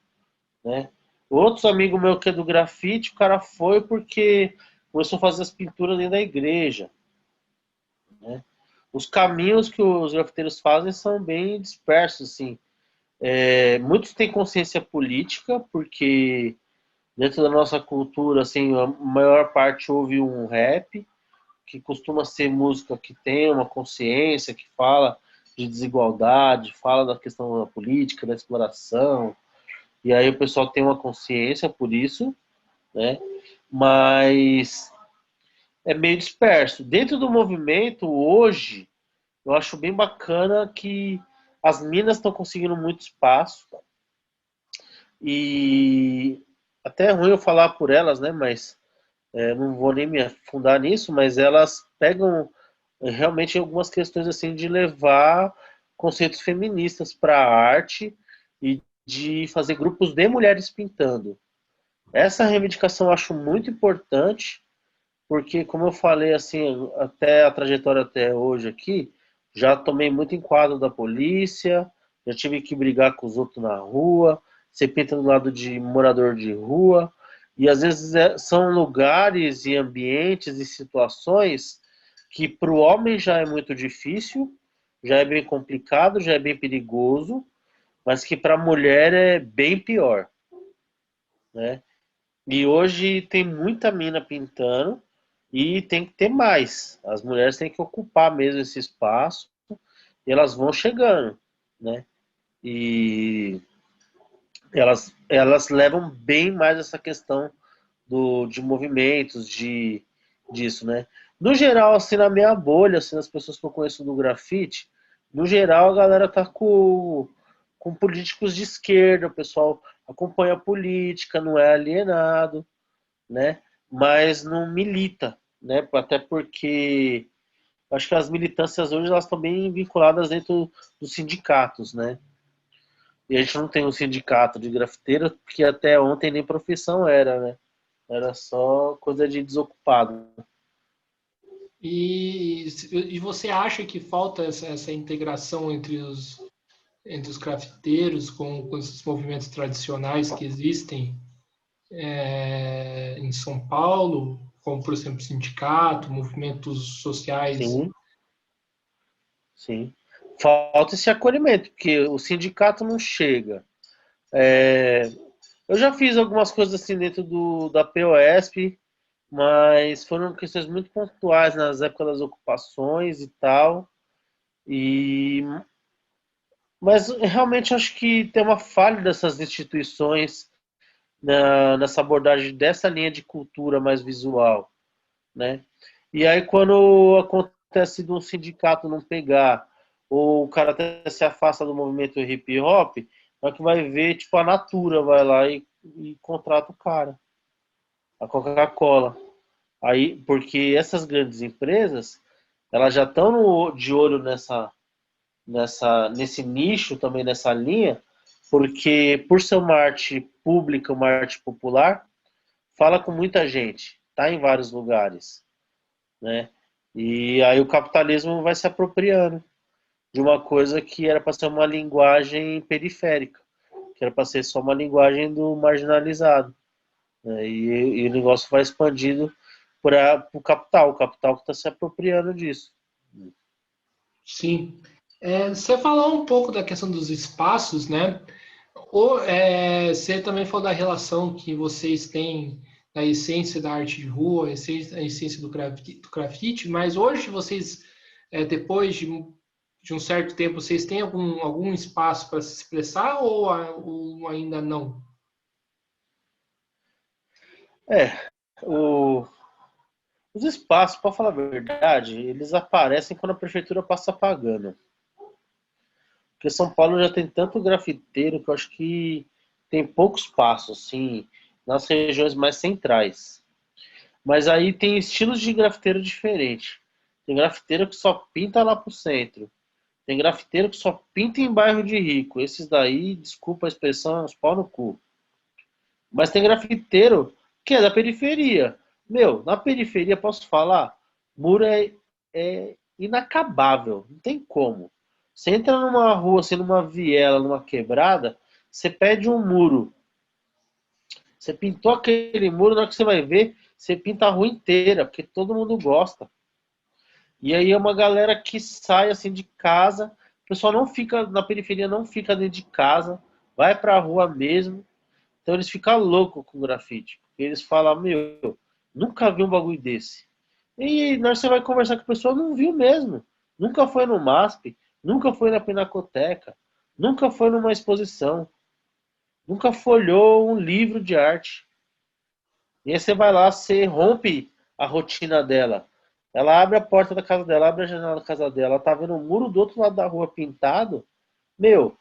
né? Outros amigos meus que é do grafite, o cara foi porque começou a fazer as pinturas dentro da igreja, né? Os caminhos que os grafiteiros fazem são bem dispersos, assim. Muitos têm consciência política, porque dentro da nossa cultura, assim, a maior parte ouve um rap, que costuma ser música que tem uma consciência, que fala de desigualdade, fala da questão da política, da exploração, e aí o pessoal tem uma consciência por isso, né? Mas é meio disperso. Dentro do movimento, hoje, eu acho bem bacana que as minas estão conseguindo muito espaço, e até é ruim eu falar por elas, né? Mas não vou nem me afundar nisso, mas elas pegam realmente algumas questões assim de levar conceitos feministas para a arte e de fazer grupos de mulheres pintando. Essa reivindicação eu acho muito importante, porque como eu falei assim, até a trajetória até hoje aqui, já tomei muito enquadro da polícia, já tive que brigar com os outros na rua, você pinta do lado de morador de rua, e às vezes são lugares e ambientes e situações que para o homem já é muito difícil, já é bem complicado, já é bem perigoso, mas que para a mulher é bem pior, né? E hoje tem muita mina pintando e tem que ter mais. As mulheres têm que ocupar mesmo esse espaço e elas vão chegando, né? E elas levam bem mais essa questão de movimentos, disso, né? No geral, assim, na minha bolha, assim, as pessoas que eu conheço do grafite, no geral a galera tá com políticos de esquerda, o pessoal acompanha a política, não é alienado, né? Mas não milita, né? Até porque acho que as militâncias hoje elas estão bem vinculadas dentro dos sindicatos, né? E a gente não tem um sindicato de grafiteiro que até ontem nem profissão era, né? Era só coisa de desocupado. E você acha que falta essa integração entre os grafiteiros com esses movimentos tradicionais que existem em São Paulo, como, por exemplo, sindicato, movimentos sociais? Sim, sim. Falta esse acolhimento, porque o sindicato não chega. É, eu já fiz algumas coisas assim dentro da POSP, mas foram questões muito pontuais nas épocas das ocupações e tal. E mas realmente acho que tem uma falha dessas instituições nessa abordagem dessa linha de cultura mais visual, né? E aí quando acontece de um sindicato não pegar, ou o cara até se afasta do movimento hip hop, é que vai ver, tipo, a Natura vai lá e contrata o cara, a Coca-Cola. Aí, porque essas grandes empresas, elas já estão de olho nesse nicho também, nessa linha, porque por ser uma arte pública, uma arte popular, fala com muita gente, tá em vários lugares, né? E aí o capitalismo vai se apropriando de uma coisa que era para ser uma linguagem periférica, que era para ser só uma linguagem do marginalizado, né? E o negócio vai expandindo para o capital que está se apropriando disso. Sim. Você falou um pouco da questão dos espaços, né? Você também falou da relação que vocês têm da essência da arte de rua, a essência do grafite, mas hoje vocês, depois de um certo tempo, vocês têm algum espaço para se expressar ou ainda não? É, o, os espaços, para falar a verdade, eles aparecem quando a prefeitura passa pagando. Porque São Paulo já tem tanto grafiteiro que eu acho que tem pouco espaço, assim, nas regiões mais centrais. Mas aí tem estilos de grafiteiro diferentes. Tem grafiteiro que só pinta lá pro centro. Tem grafiteiro que só pinta em bairro de rico. Esses daí, desculpa a expressão, é uns pau no cu. Mas tem grafiteiro que é da periferia. Meu, na periferia, posso falar, muro é inacabável. Não tem como. Você entra numa rua, assim, numa viela, numa quebrada, você pede um muro. Você pintou aquele muro, na hora que você vai ver, você pinta a rua inteira, porque todo mundo gosta. E aí é uma galera que sai assim de casa, o pessoal não fica na periferia, não fica dentro de casa, vai pra rua mesmo. Então eles ficam loucos com grafite. Porque eles falam, meu, nunca vi um bagulho desse. E na hora que você vai conversar com a pessoa, não viu mesmo. Nunca foi no MASP, nunca foi na Pinacoteca, nunca foi numa exposição, nunca folhou um livro de arte. E aí você vai lá, você rompe a rotina dela. Ela abre a porta da casa dela, abre a janela da casa dela, ela tá vendo o muro do outro lado da rua pintado. Meu,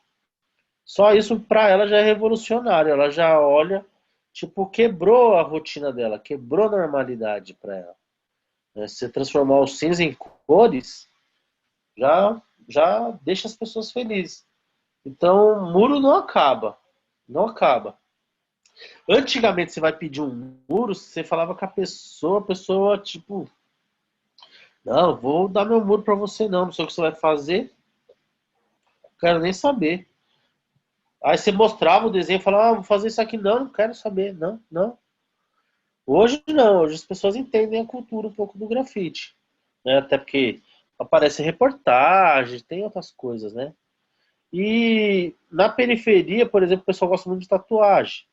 só isso pra ela já é revolucionário. Ela já olha, tipo, quebrou a rotina dela, quebrou a normalidade pra ela. Né? Se você transformar o cinza em cores, já deixa as pessoas felizes. Então, muro não acaba. Não acaba. Antigamente, você vai pedir um muro, você falava com a pessoa, tipo, não, vou dar meu muro pra você não sei o que você vai fazer, não quero nem saber. Aí você mostrava o desenho e falava, vou fazer isso aqui, não quero saber, não, não. Hoje não, hoje as pessoas entendem a cultura um pouco do grafite, né? Até porque aparece reportagem, tem outras coisas, né? E na periferia, por exemplo, o pessoal gosta muito de tatuagem.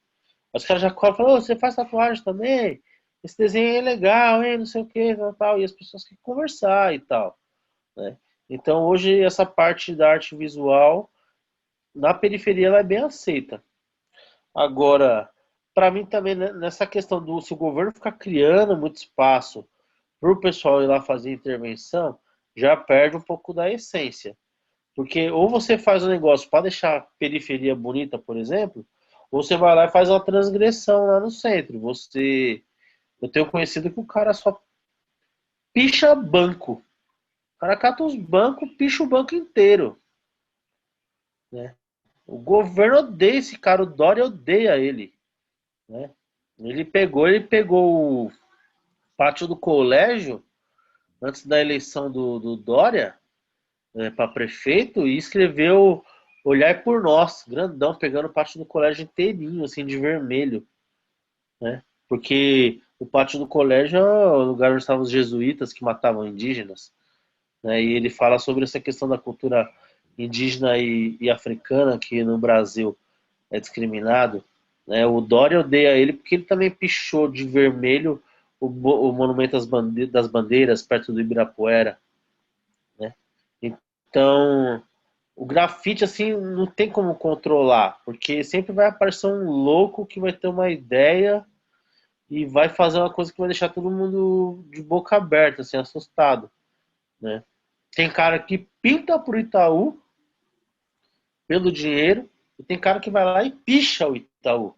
Os caras já falam, oh, você faz tatuagem também? Esse desenho é legal, hein? Não sei o que, tal, tal. E as pessoas querem conversar e tal, né? Então hoje essa parte da arte visual na periferia ela é bem aceita. Agora, para mim também né, nessa questão do se o governo ficar criando muito espaço para o pessoal ir lá fazer intervenção, já perde um pouco da essência. Porque ou você faz um negócio para deixar a periferia bonita, por exemplo, ou você vai lá e faz uma transgressão lá no centro. Eu tenho conhecido que o cara só picha banco. O cara cata os bancos, picha o banco inteiro, né? O governo odeia esse cara, o Dória odeia ele, né? Ele pegou o pátio do colégio, antes da eleição do Dória, para prefeito, e escreveu Olhar por Nós, grandão, pegando o pátio do colégio inteirinho, assim, de vermelho, né? Porque o pátio do colégio é o lugar onde estavam os jesuítas que matavam indígenas, né? E ele fala sobre essa questão da cultura indígena e africana, que no Brasil é discriminado, né? O Dória odeia ele porque ele também pichou de vermelho o monumento das bandeiras perto do Ibirapuera, né? Então, o grafite, assim, não tem como controlar, porque sempre vai aparecer um louco que vai ter uma ideia e vai fazer uma coisa que vai deixar todo mundo de boca aberta, assim, assustado, né? Tem cara que pinta pro Itaú pelo dinheiro e tem cara que vai lá e picha o Itaú,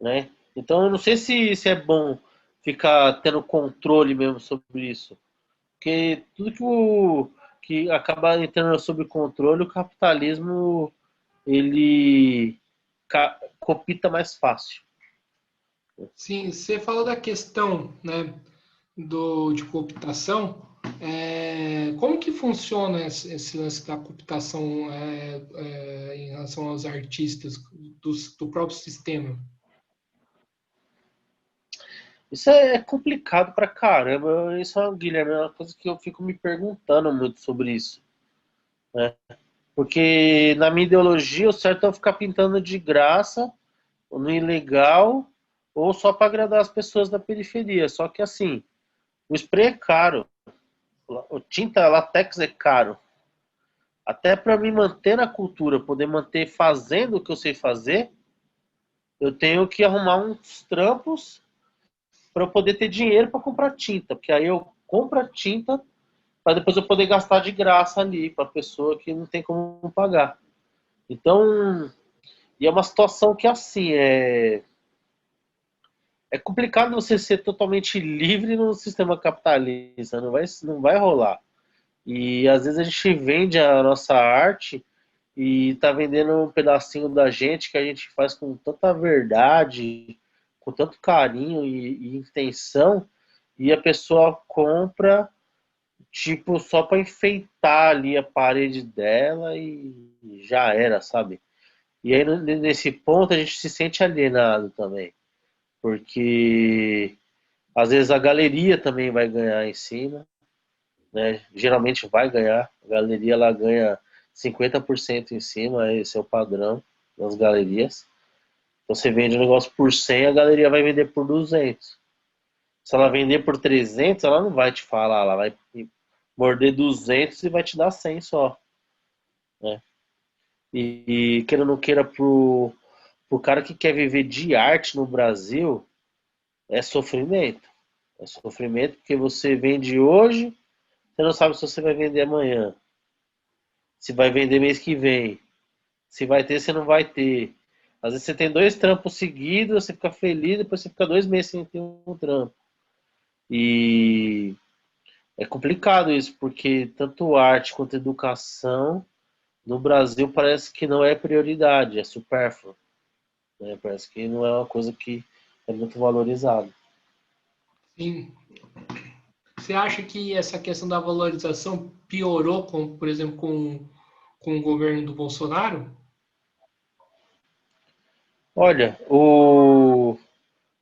né? Então eu não sei se é bom ficar tendo controle mesmo sobre isso, porque tudo que acaba entrando sob controle, o capitalismo ele copita mais fácil. Sim, você falou da questão, né, de cooptação. Como que funciona esse lance da cooptação em relação aos artistas do próprio sistema? Isso é complicado pra caramba. Isso, Guilherme, é uma coisa que eu fico me perguntando muito sobre isso, né? Porque na minha ideologia, o certo é eu ficar pintando de graça, ou no ilegal, ou só para agradar as pessoas da periferia. Só que assim, o spray é caro, o tinta latex é caro. Até para me manter na cultura, poder manter fazendo o que eu sei fazer, eu tenho que arrumar uns trampos para eu poder ter dinheiro para comprar tinta, porque aí eu compro a tinta para depois eu poder gastar de graça ali para a pessoa que não tem como pagar. Então, e é uma situação que assim é complicado você ser totalmente livre no sistema capitalista, não vai rolar. E às vezes a gente vende a nossa arte e tá vendendo um pedacinho da gente que a gente faz com tanta verdade, com tanto carinho e intenção, e a pessoa compra tipo só para enfeitar ali a parede dela e já era, sabe? E aí nesse ponto a gente se sente alienado também, porque às vezes a galeria também vai ganhar em cima, né? Geralmente vai ganhar, a galeria ela ganha 50% em cima, esse é o padrão das galerias. Então você vende um negócio por 100, a galeria vai vender por 200. Se ela vender por 300, ela não vai te falar, ela vai morder 200 e vai te dar 100 só, né? E queira ou não queira, pro cara que quer viver de arte no Brasil, é sofrimento. É sofrimento porque você vende hoje, você não sabe se você vai vender amanhã, se vai vender mês que vem, se vai ter, se não vai ter. Às vezes você tem 2 trampos seguidos, você fica feliz, depois você fica 2 meses sem ter um trampo. E é complicado isso, porque tanto arte quanto educação no Brasil parece que não é prioridade, é supérfluo, né? Parece que não é uma coisa que é muito valorizada. Sim. Você acha que essa questão da valorização piorou, por exemplo, com o governo do Bolsonaro? Olha,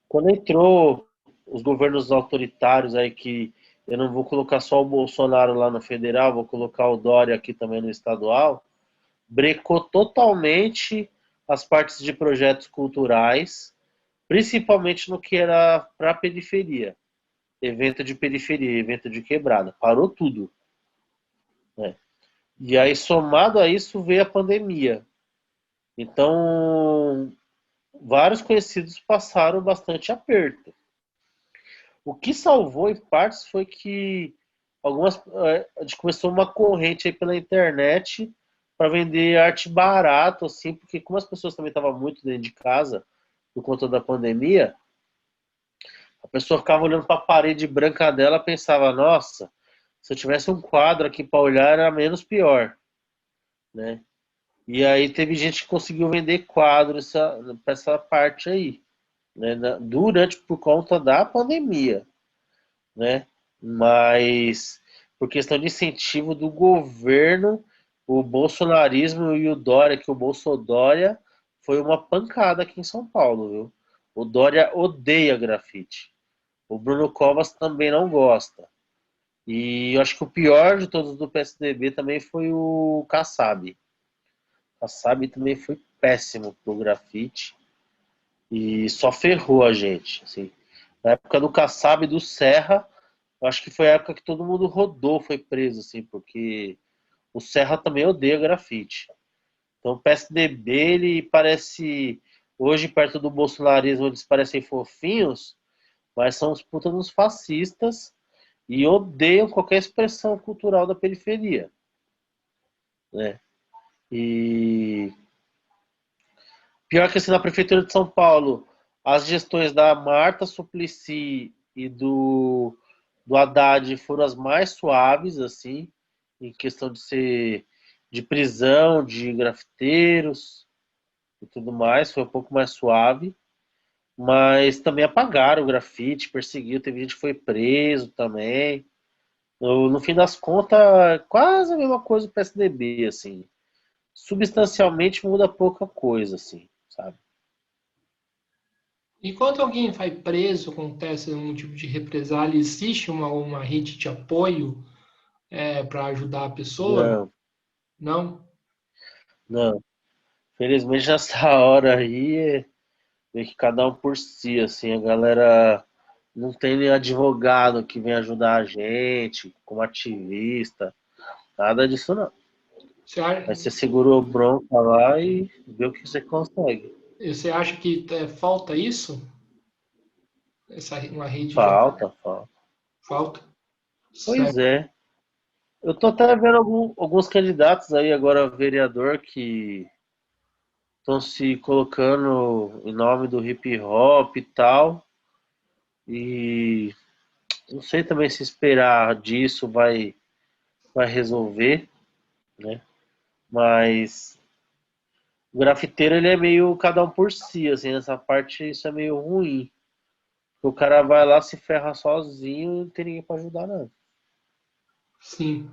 quando entrou os governos autoritários aí, que eu não vou colocar só o Bolsonaro lá no federal, vou colocar o Dória aqui também no estadual, brecou totalmente as partes de projetos culturais, principalmente no que era para a periferia. Evento de periferia, evento de quebrada. Parou tudo, né? E aí, somado a isso, veio a pandemia. Então, vários conhecidos passaram bastante aperto. O que salvou, em partes, foi que a gente começou uma corrente aí pela internet para vender arte barato, assim, porque como as pessoas também estavam muito dentro de casa por conta da pandemia, a pessoa ficava olhando para a parede branca dela e pensava, nossa, se eu tivesse um quadro aqui para olhar era menos pior, né? E aí teve gente que conseguiu vender quadros para essa parte aí, né? Durante, por conta da pandemia, né? Mas por questão de incentivo do governo, o bolsonarismo e o Dória, que o Bolsodória foi uma pancada aqui em São Paulo, viu? O Dória odeia grafite. O Bruno Covas também não gosta. E eu acho que o pior de todos do PSDB também foi o Kassab. O Kassab também foi péssimo pro grafite e só ferrou a gente, assim. Na época do Kassab e do Serra, eu acho que foi a época que todo mundo rodou, foi preso, assim, porque o Serra também odeia grafite. Então o PSDB, ele parece, hoje perto do bolsonarismo, eles parecem fofinhos, mas são os putas dos fascistas e odeiam qualquer expressão cultural da periferia, né? E pior que assim, na Prefeitura de São Paulo, as gestões da Marta Suplicy e do Haddad foram as mais suaves, assim, em questão de ser de prisão, de grafiteiros e tudo mais, foi um pouco mais suave. Mas também apagaram o grafite, perseguiu, teve gente que foi preso também. No fim das contas, quase a mesma coisa do PSDB, assim. Substancialmente muda pouca coisa, assim, sabe? E quando alguém vai preso, acontece um tipo de represália, existe uma rede de apoio para ajudar a pessoa? Não, Não? não. Felizmente nessa hora aí é meio que cada um por si, assim, a galera não tem nem advogado que vem ajudar a gente, como ativista, nada disso não. Você, Aí você segura o bronca lá e vê o que você consegue. você acha que falta isso? Uma rede de apoio? Falta, falta. Falta? Pois Certo. é. Eu tô até vendo alguns candidatos aí agora, a vereador, que estão se colocando em nome do hip hop e tal. E não sei também se esperar disso vai resolver, né? Mas o grafiteiro ele é meio cada um por si, assim, nessa parte isso é meio ruim. O cara vai lá, se ferra sozinho e não tem ninguém pra ajudar, não. Sim.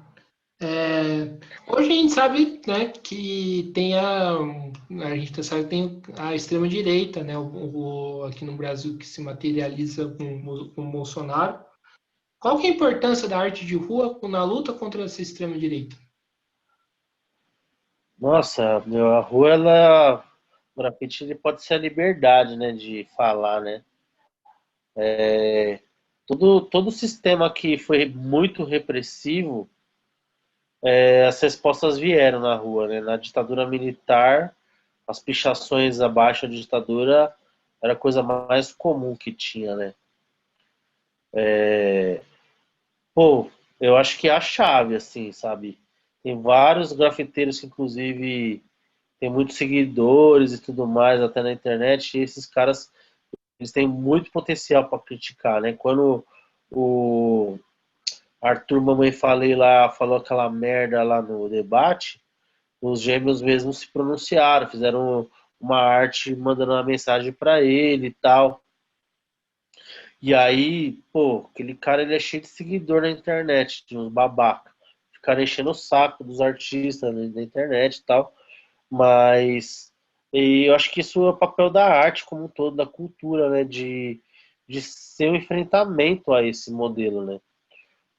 Hoje a gente sabe, né, que a gente sabe que tem a extrema direita, né, aqui no Brasil que se materializa com o Bolsonaro. Qual que é a importância da arte de rua na luta contra essa extrema direita? Nossa, meu, a rua, ela. O grafite ele pode ser a liberdade, né, de falar, né? Todo sistema que foi muito repressivo, as respostas vieram na rua, né? Na ditadura militar, as pichações abaixo da ditadura era a coisa mais comum que tinha, né? Pô, eu acho que é a chave, assim, sabe? Tem vários grafiteiros que, inclusive, tem muitos seguidores e tudo mais, até na internet, e esses caras, eles têm muito potencial para criticar, né? Quando o Arthur Mamãe Falei lá, falou aquela merda lá no debate, os gêmeos mesmo se pronunciaram, fizeram uma arte mandando uma mensagem para ele e tal. E aí, pô, aquele cara ele é cheio de seguidor na internet, de uns babaca. Ficaram enchendo o saco dos artistas na internet e tal. Mas eu acho que isso é o papel da arte como um todo, da cultura, né? De ser um enfrentamento a esse modelo, né?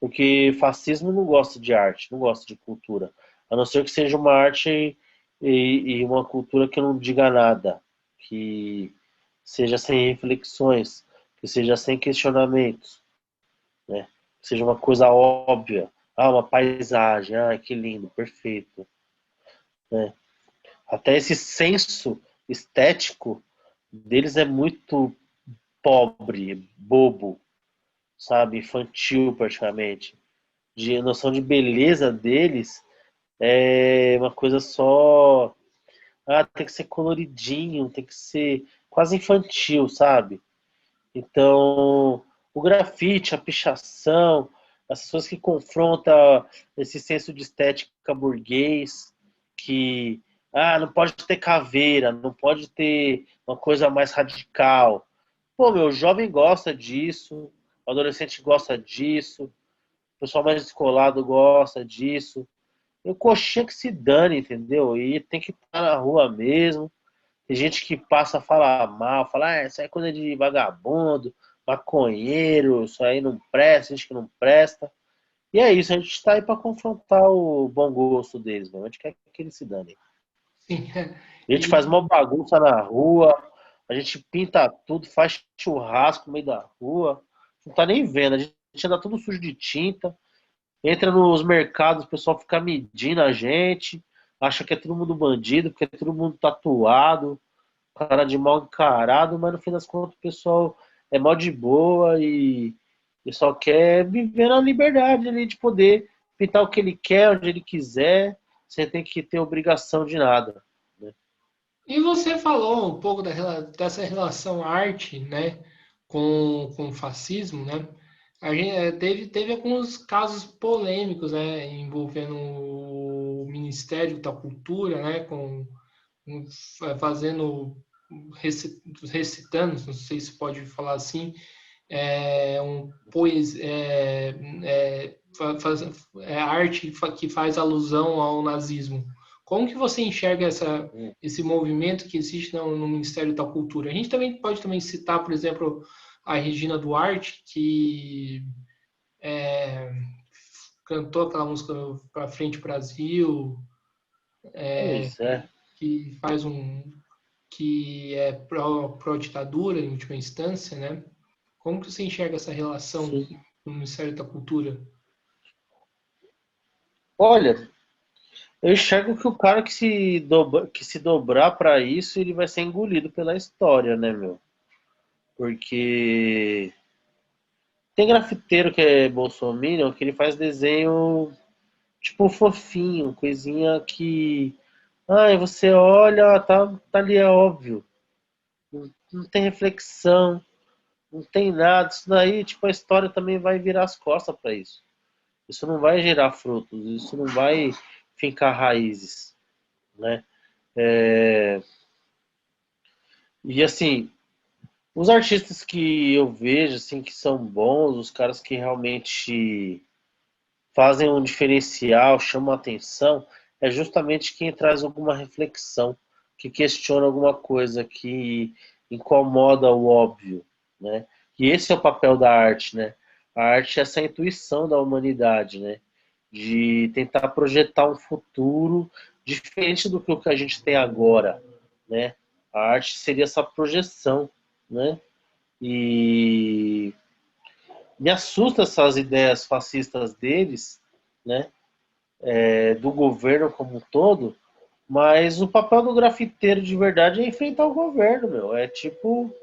Porque fascismo não gosta de arte, não gosta de cultura. A não ser que seja uma arte e uma cultura que não diga nada, que seja sem reflexões, que seja sem questionamentos, né? Que seja uma coisa óbvia. Ah, uma paisagem, ah, que lindo, perfeito, né? Até esse senso estético deles é muito pobre, bobo, sabe? Infantil praticamente. De noção de beleza deles é uma coisa só. Ah, tem que ser coloridinho, tem que ser quase infantil, sabe? Então, o grafite, a pichação, as pessoas que confrontam esse senso de estética burguês, que não pode ter caveira, não pode ter uma coisa mais radical. Pô, meu, o jovem gosta disso, o adolescente gosta disso, o pessoal mais descolado gosta disso. E o coxinha que se dane, entendeu? E tem que estar na rua mesmo. Tem gente que passa a falar mal, fala, isso aí é coisa de vagabundo, maconheiro, isso aí não presta, gente que não presta. E é isso, a gente está aí para confrontar o bom gosto deles, mano. A gente quer que eles se danem. Sim. A gente faz E uma bagunça na rua, a gente pinta tudo, faz churrasco no meio da rua, não tá nem vendo, a gente anda tudo sujo de tinta, entra nos mercados, o pessoal fica medindo a gente, acha que é todo mundo bandido, porque é todo mundo tatuado, cara de mal encarado, mas no fim das contas o pessoal é mó de boa e só quer viver na liberdade ali de poder pintar o que ele quer, onde ele quiser, sem ter que ter obrigação de nada, né? E você falou um pouco dessa relação arte, né, com o fascismo, né? A gente teve alguns casos polêmicos, né, envolvendo o Ministério da Cultura, né, com fazendo recitando, não sei se pode falar assim, um faz, arte que faz alusão ao nazismo. Como que você enxerga esse movimento que existe no Ministério da Cultura? A gente também pode também citar, por exemplo, a Regina Duarte, que é, cantou aquela música Pra Frente Brasil, Pois é. que faz que é pró-ditadura em última instância, né? Como que você enxerga essa relação Sim. no Ministério da Cultura? Olha, eu enxergo que o cara que se dobrar para isso, ele vai ser engolido pela história, né, meu? Porque tem grafiteiro que é bolsominion, que ele faz desenho tipo fofinho, coisinha que. Ai, você olha, tá ali, é óbvio. Não tem reflexão, não tem nada. Isso daí, tipo, a história também vai virar as costas para isso. Isso não vai gerar frutos, isso não vai fincar raízes, né? É, e assim, os artistas que eu vejo, assim, que são bons, os caras que realmente fazem um diferencial, chamam a atenção, é justamente quem traz alguma reflexão, que questiona alguma coisa, que incomoda o óbvio, né? E esse é o papel da arte, né? A arte é essa intuição da humanidade, né? De tentar projetar um futuro diferente do que o que a gente tem agora, né? A arte seria essa projeção, né? E me assusta essas ideias fascistas deles, né? Do governo como um todo, mas o papel do grafiteiro de verdade é enfrentar o governo, meu. É tipo,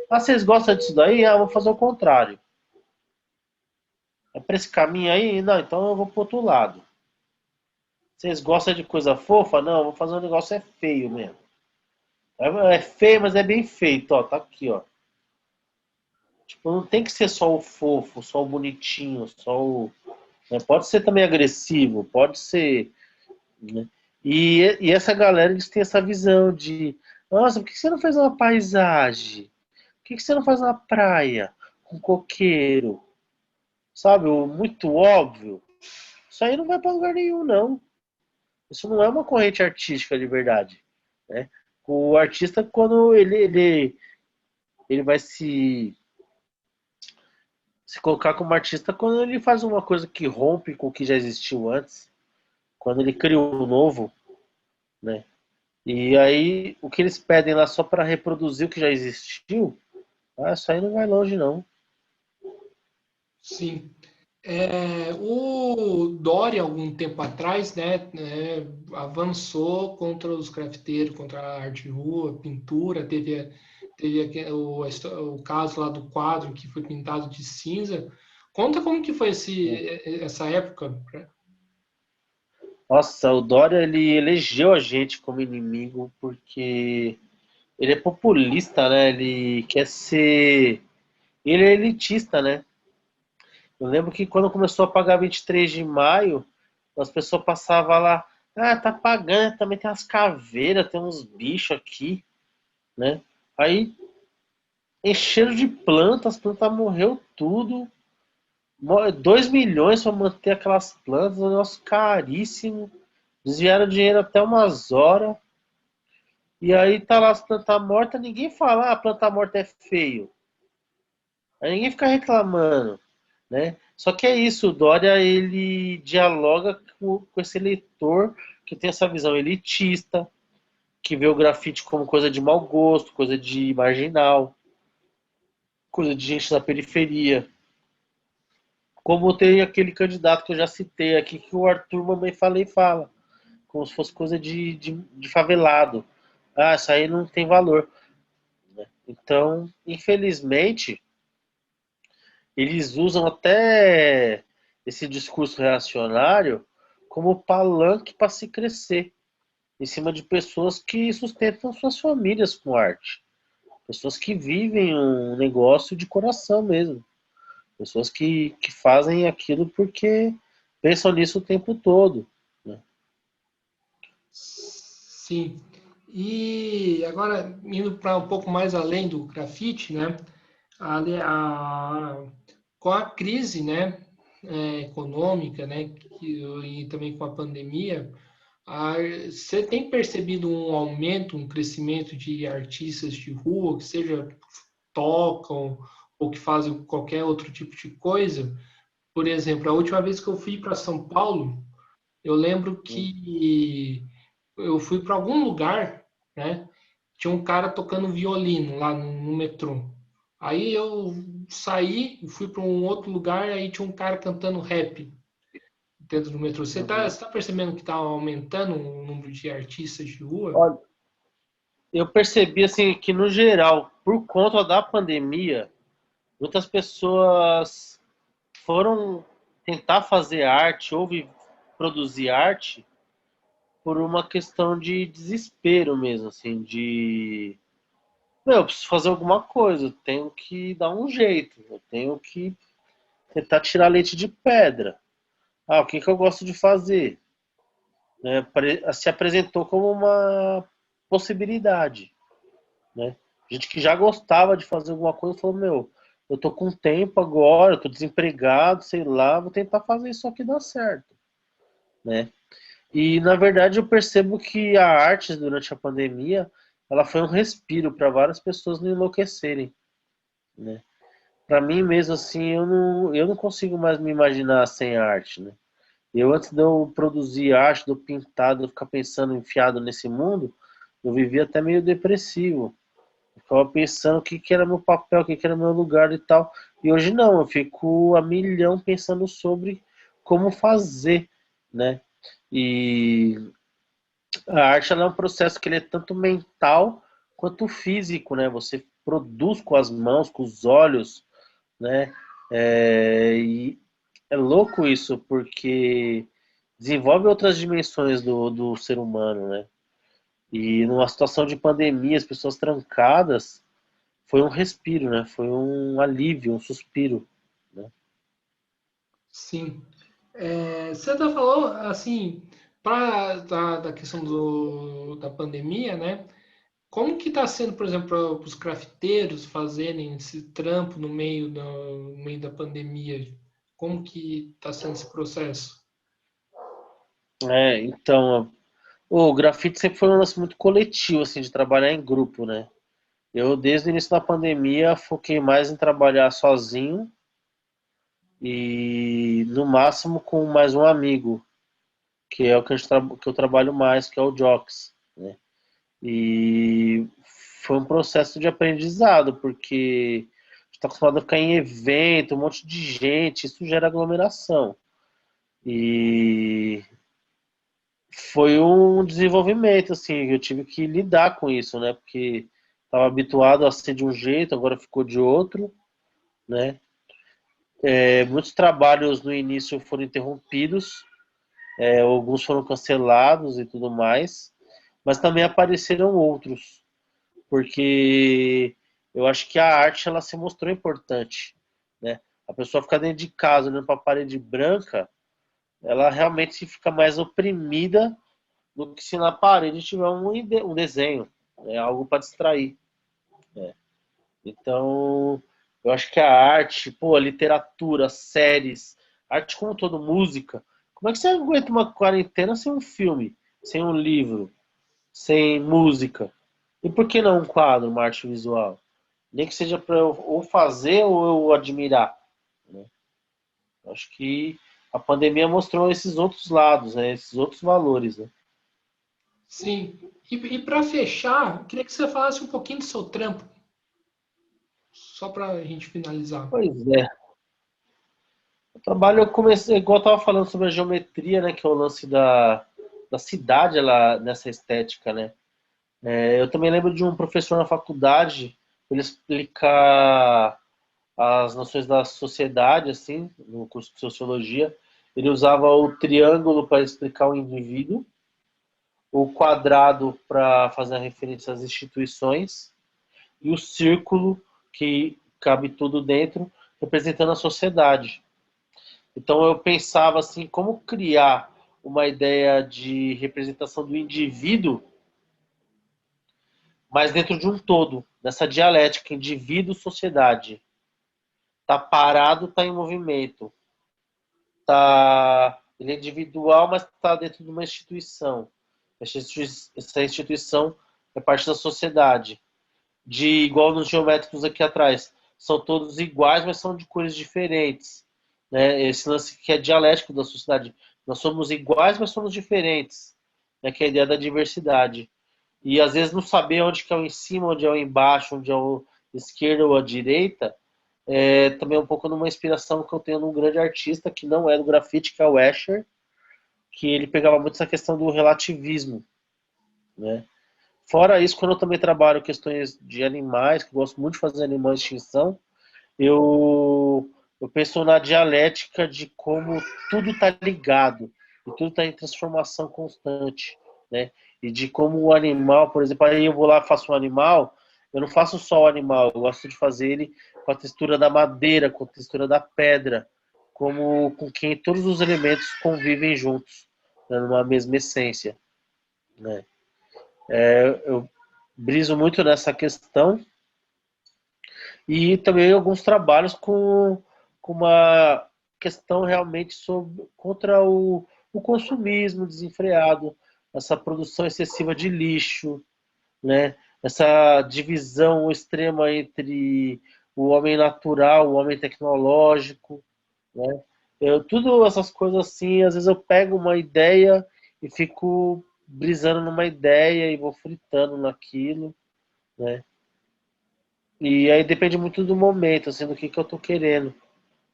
vocês gostam disso daí? Ah, vou fazer o contrário. É pra esse caminho aí? Não, então eu vou pro outro lado. Vocês gostam de coisa fofa? Não, eu vou fazer um negócio feio mesmo. É feio, mas é bem feito, ó. Tá aqui, ó. Tipo, não tem que ser só o fofo, só o bonitinho, só o. Né? Pode ser também agressivo, pode ser. Né? E essa galera, eles têm essa visão de: nossa, por que você não faz uma paisagem? Por que você não faz uma praia com coqueiro? Sabe, o muito óbvio. Isso aí não vai para lugar nenhum, não. Isso não é uma corrente artística de verdade. Né? O artista, quando ele vai se colocar como artista, quando ele faz uma coisa que rompe com o que já existiu antes, quando ele cria um novo, né? E aí, o que eles pedem lá só para reproduzir o que já existiu, isso aí não vai longe, não. Sim. O Dória, algum tempo atrás, avançou contra os grafiteiros, contra a arte de rua, pintura. Teve o caso lá do quadro que foi pintado de cinza. Conta como que foi essa época. Nossa, o Dória, ele elegeu a gente como inimigo porque ele é populista, né? Ele quer ser. Ele é elitista, né? Eu lembro que quando começou a pagar 23 de maio, as pessoas passavam lá, tá pagando, também tem umas caveiras, tem uns bichos aqui, né? Aí encheram de plantas, as plantas morreu tudo. 2 milhões para manter aquelas plantas, um negócio caríssimo. Desviaram dinheiro até umas horas. E aí tá lá as plantas mortas, ninguém fala, ah, a planta morta é feio. Aí ninguém fica reclamando, né? Só que é isso, o Dória, ele dialoga com esse eleitor que tem essa visão elitista, que vê o grafite como coisa de mau gosto, coisa de marginal, coisa de gente da periferia. Como tem aquele candidato que eu já citei aqui, que o Arthur Mamãe Falei fala, como se fosse coisa de favelado. Ah, isso aí não tem valor. Então, infelizmente, eles usam até esse discurso reacionário como palanque para se crescer, em cima de pessoas que sustentam suas famílias com arte. Pessoas que vivem um negócio de coração mesmo. Pessoas que fazem aquilo porque pensam nisso o tempo todo. Né? Sim. E agora, indo para um pouco mais além do grafite, né? Com a crise, né, econômica, né, e também com a pandemia, você tem percebido um aumento, um crescimento de artistas de rua, que seja tocam ou que fazem qualquer outro tipo de coisa? Por exemplo, a última vez que eu fui para São Paulo, eu lembro que eu fui para algum lugar, né? Tinha um cara tocando violino lá no metrô. Aí eu saí, fui para um outro lugar, aí tinha um cara cantando rap dentro do metrô. Uhum. Você tá percebendo que está aumentando o número de artistas de rua? Olha, eu percebi assim que no geral, por conta da pandemia, muitas pessoas foram tentar fazer arte ou produzir arte por uma questão de desespero mesmo, assim, de meu, eu preciso fazer alguma coisa, eu tenho que dar um jeito, eu tenho que tentar tirar leite de pedra. Ah, o que que eu gosto de fazer? Né? Se apresentou como uma possibilidade, né? Gente que já gostava de fazer alguma coisa falou, meu, eu tô com tempo agora, eu tô desempregado, sei lá, vou tentar fazer isso aqui dar certo, né? E na verdade eu percebo que a arte durante a pandemia, ela foi um respiro para várias pessoas não enlouquecerem, né? Para mim mesmo assim, eu não consigo mais me imaginar sem arte, né? Eu antes de eu produzir arte, de eu pintar, de eu ficar pensando enfiado nesse mundo, eu vivia até meio depressivo. Eu ficava pensando o que, que era meu papel, o que, que era meu lugar e tal. E hoje não, eu fico a milhão pensando sobre como fazer, né? E a arte ela é um processo que ele é tanto mental quanto físico, né? Você produz com as mãos, com os olhos, né? E é louco isso, porque desenvolve outras dimensões do ser humano, né? E numa situação de pandemia, as pessoas trancadas, foi um respiro, né? Foi um alívio, um suspiro, né? Sim. Você tá falou assim, da questão da pandemia, né? Como que está sendo, por exemplo, para os grafiteiros fazerem esse trampo no meio da pandemia? Como que está sendo esse processo? Então, o grafite sempre foi um lance muito coletivo, assim, de trabalhar em grupo, né? Eu, desde o início da pandemia, foquei mais em trabalhar sozinho e, no máximo, com mais um amigo, que é o que, que eu trabalho mais, que é o Jox, né? E foi um processo de aprendizado, porque está acostumado a ficar em evento, um monte de gente, isso gera aglomeração. E foi um desenvolvimento, assim, eu tive que lidar com isso, né? Porque estava habituado a ser de um jeito, agora ficou de outro, né? Muitos trabalhos no início foram interrompidos, alguns foram cancelados e tudo mais, mas também apareceram outros, porque eu acho que a arte ela se mostrou importante, né? A pessoa ficar dentro de casa olhando para a parede branca, ela realmente fica mais oprimida do que se na parede tiver um desenho, algo para distrair. Né? Então, eu acho que a arte, pô, a literatura, séries, arte como todo, música. Como é que você aguenta uma quarentena sem um filme, sem um livro, sem música? E por que não um quadro, uma arte visual? Nem que seja para eu ou fazer ou eu admirar, né? Eu acho que a pandemia mostrou esses outros lados, né? Esses outros valores, né? Sim. E para fechar, eu queria que você falasse um pouquinho do seu trampo, só para a gente finalizar. Pois é. O trabalho eu comecei, igual eu tava falando sobre a geometria, né? Que é o lance da cidade ela, nessa estética, né? Eu também lembro de um professor na faculdade, ele explicar as noções da sociedade, assim, no curso de sociologia. Ele usava o triângulo para explicar o indivíduo, o quadrado para fazer a referência às instituições e o círculo, que cabe tudo dentro, representando a sociedade. Então eu pensava assim, como criar uma ideia de representação do indivíduo, mas dentro de um todo, nessa dialética indivíduo-sociedade. Tá parado, tá em movimento. Ele é individual, mas está dentro de uma instituição. Essa instituição é parte da sociedade. De igual nos geométricos aqui atrás, são todos iguais, mas são de cores diferentes, né? Esse lance que é dialético da sociedade. Nós somos iguais, mas somos diferentes, né? Que é a ideia da diversidade. E às vezes não saber onde que é o em cima, onde é o embaixo, onde é o esquerda ou a direita, também um pouco numa inspiração que eu tenho num grande artista que não é do grafite, que é o Escher, que ele pegava muito essa questão do relativismo, né? Fora isso, quando eu também trabalho questões de animais, que eu gosto muito de fazer animais de extinção, eu penso na dialética de como tudo está ligado e tudo está em transformação constante, né? E de como o animal, por exemplo, aí eu vou lá e faço um animal, eu não faço só o animal, eu gosto de fazer ele com a textura da madeira, com a textura da pedra, como com quem todos os elementos convivem juntos, né, numa mesma essência, né? Eu briso muito nessa questão e também alguns trabalhos com uma questão realmente contra o consumismo desenfreado, essa produção excessiva de lixo, né? Essa divisão extrema entre o homem natural, o homem tecnológico, né? Tudo essas coisas assim, às vezes eu pego uma ideia e fico brisando numa ideia e vou fritando naquilo, né? E aí depende muito do momento, assim, do que eu tô querendo,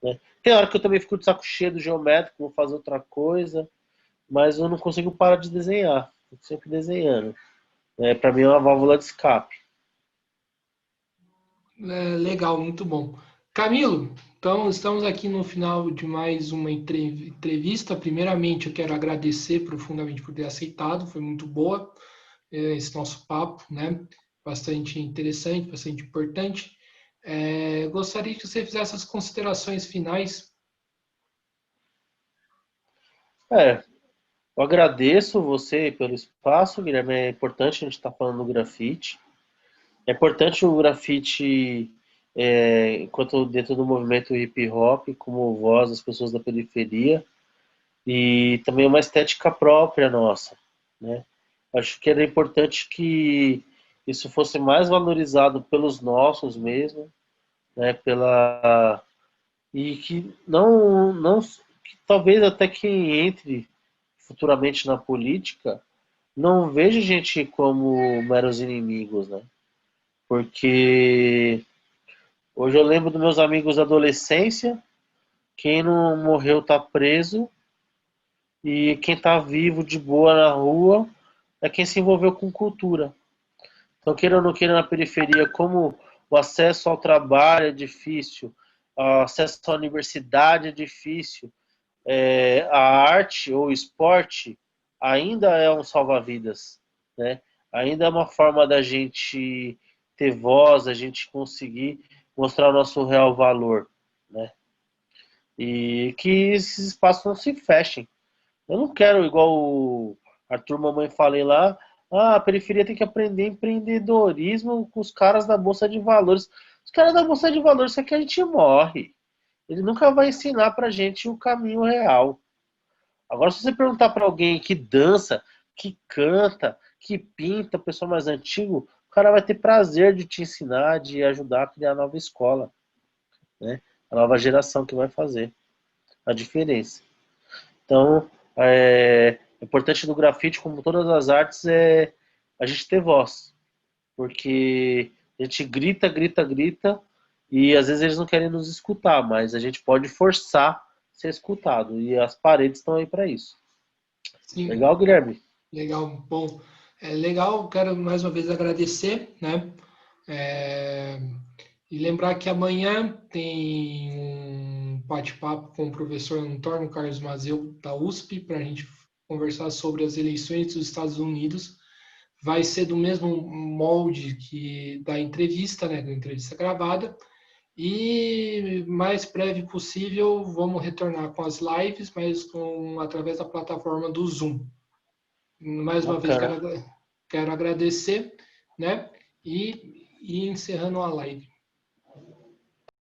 né? Tem hora que eu também fico de saco cheio do geométrico, vou fazer outra coisa, mas eu não consigo parar de desenhar. Fico sempre desenhando. Para mim é uma válvula de escape. Legal, muito bom. Camilo, então estamos aqui no final de mais uma entrevista. Primeiramente, eu quero agradecer profundamente por ter aceitado, foi muito boa esse nosso papo, né? Bastante interessante, bastante importante. Gostaria que você fizesse as considerações finais. É, eu agradeço você pelo espaço, Guilherme. É importante a gente estar falando do grafite. É importante o grafite, enquanto dentro do movimento hip hop, como voz das pessoas da periferia, e também uma estética própria nossa, né? Acho que era importante que isso fosse mais valorizado pelos nossos mesmo, né? E que não que talvez até quem entre futuramente na política não veja a gente como meros inimigos, né? Porque hoje eu lembro dos meus amigos da adolescência, quem não morreu tá preso e quem tá vivo de boa na rua é quem se envolveu com cultura. Então, queira ou não queira, na periferia, como o acesso ao trabalho é difícil, o acesso à universidade é difícil, a arte ou o esporte ainda é um salva-vidas, né? Ainda é uma forma da gente ter voz, a gente conseguir mostrar o nosso real valor, né? E que esses espaços não se fechem. Eu não quero, igual o Arthur Mamãe falei lá, a periferia tem que aprender empreendedorismo com os caras da Bolsa de Valores. Os caras da Bolsa de Valores só que a gente morre. Ele nunca vai ensinar pra gente o caminho real. Agora, se você perguntar para alguém que dança, que canta, que pinta, pessoa mais antigo, o cara vai ter prazer de te ensinar, de ajudar a criar a nova escola, né? A nova geração que vai fazer a diferença. Então, o importante do grafite, como todas as artes, é a gente ter voz. Porque a gente grita, grita, grita, e às vezes eles não querem nos escutar, mas a gente pode forçar ser escutado. E as paredes estão aí para isso. Sim, Legal, Guilherme? legal. Bom, é legal. Quero mais uma vez agradecer, né? É, e lembrar que amanhã tem um bate-papo com o professor Antônio Carlos Mazeu, da USP, para a gente conversar sobre as eleições dos Estados Unidos. Vai ser do mesmo molde que da entrevista, né? Da entrevista gravada. E mais breve possível, vamos retornar com as lives, mas através da plataforma do Zoom. Mais uma vez Bacana. quero agradecer, né? E encerrando a live.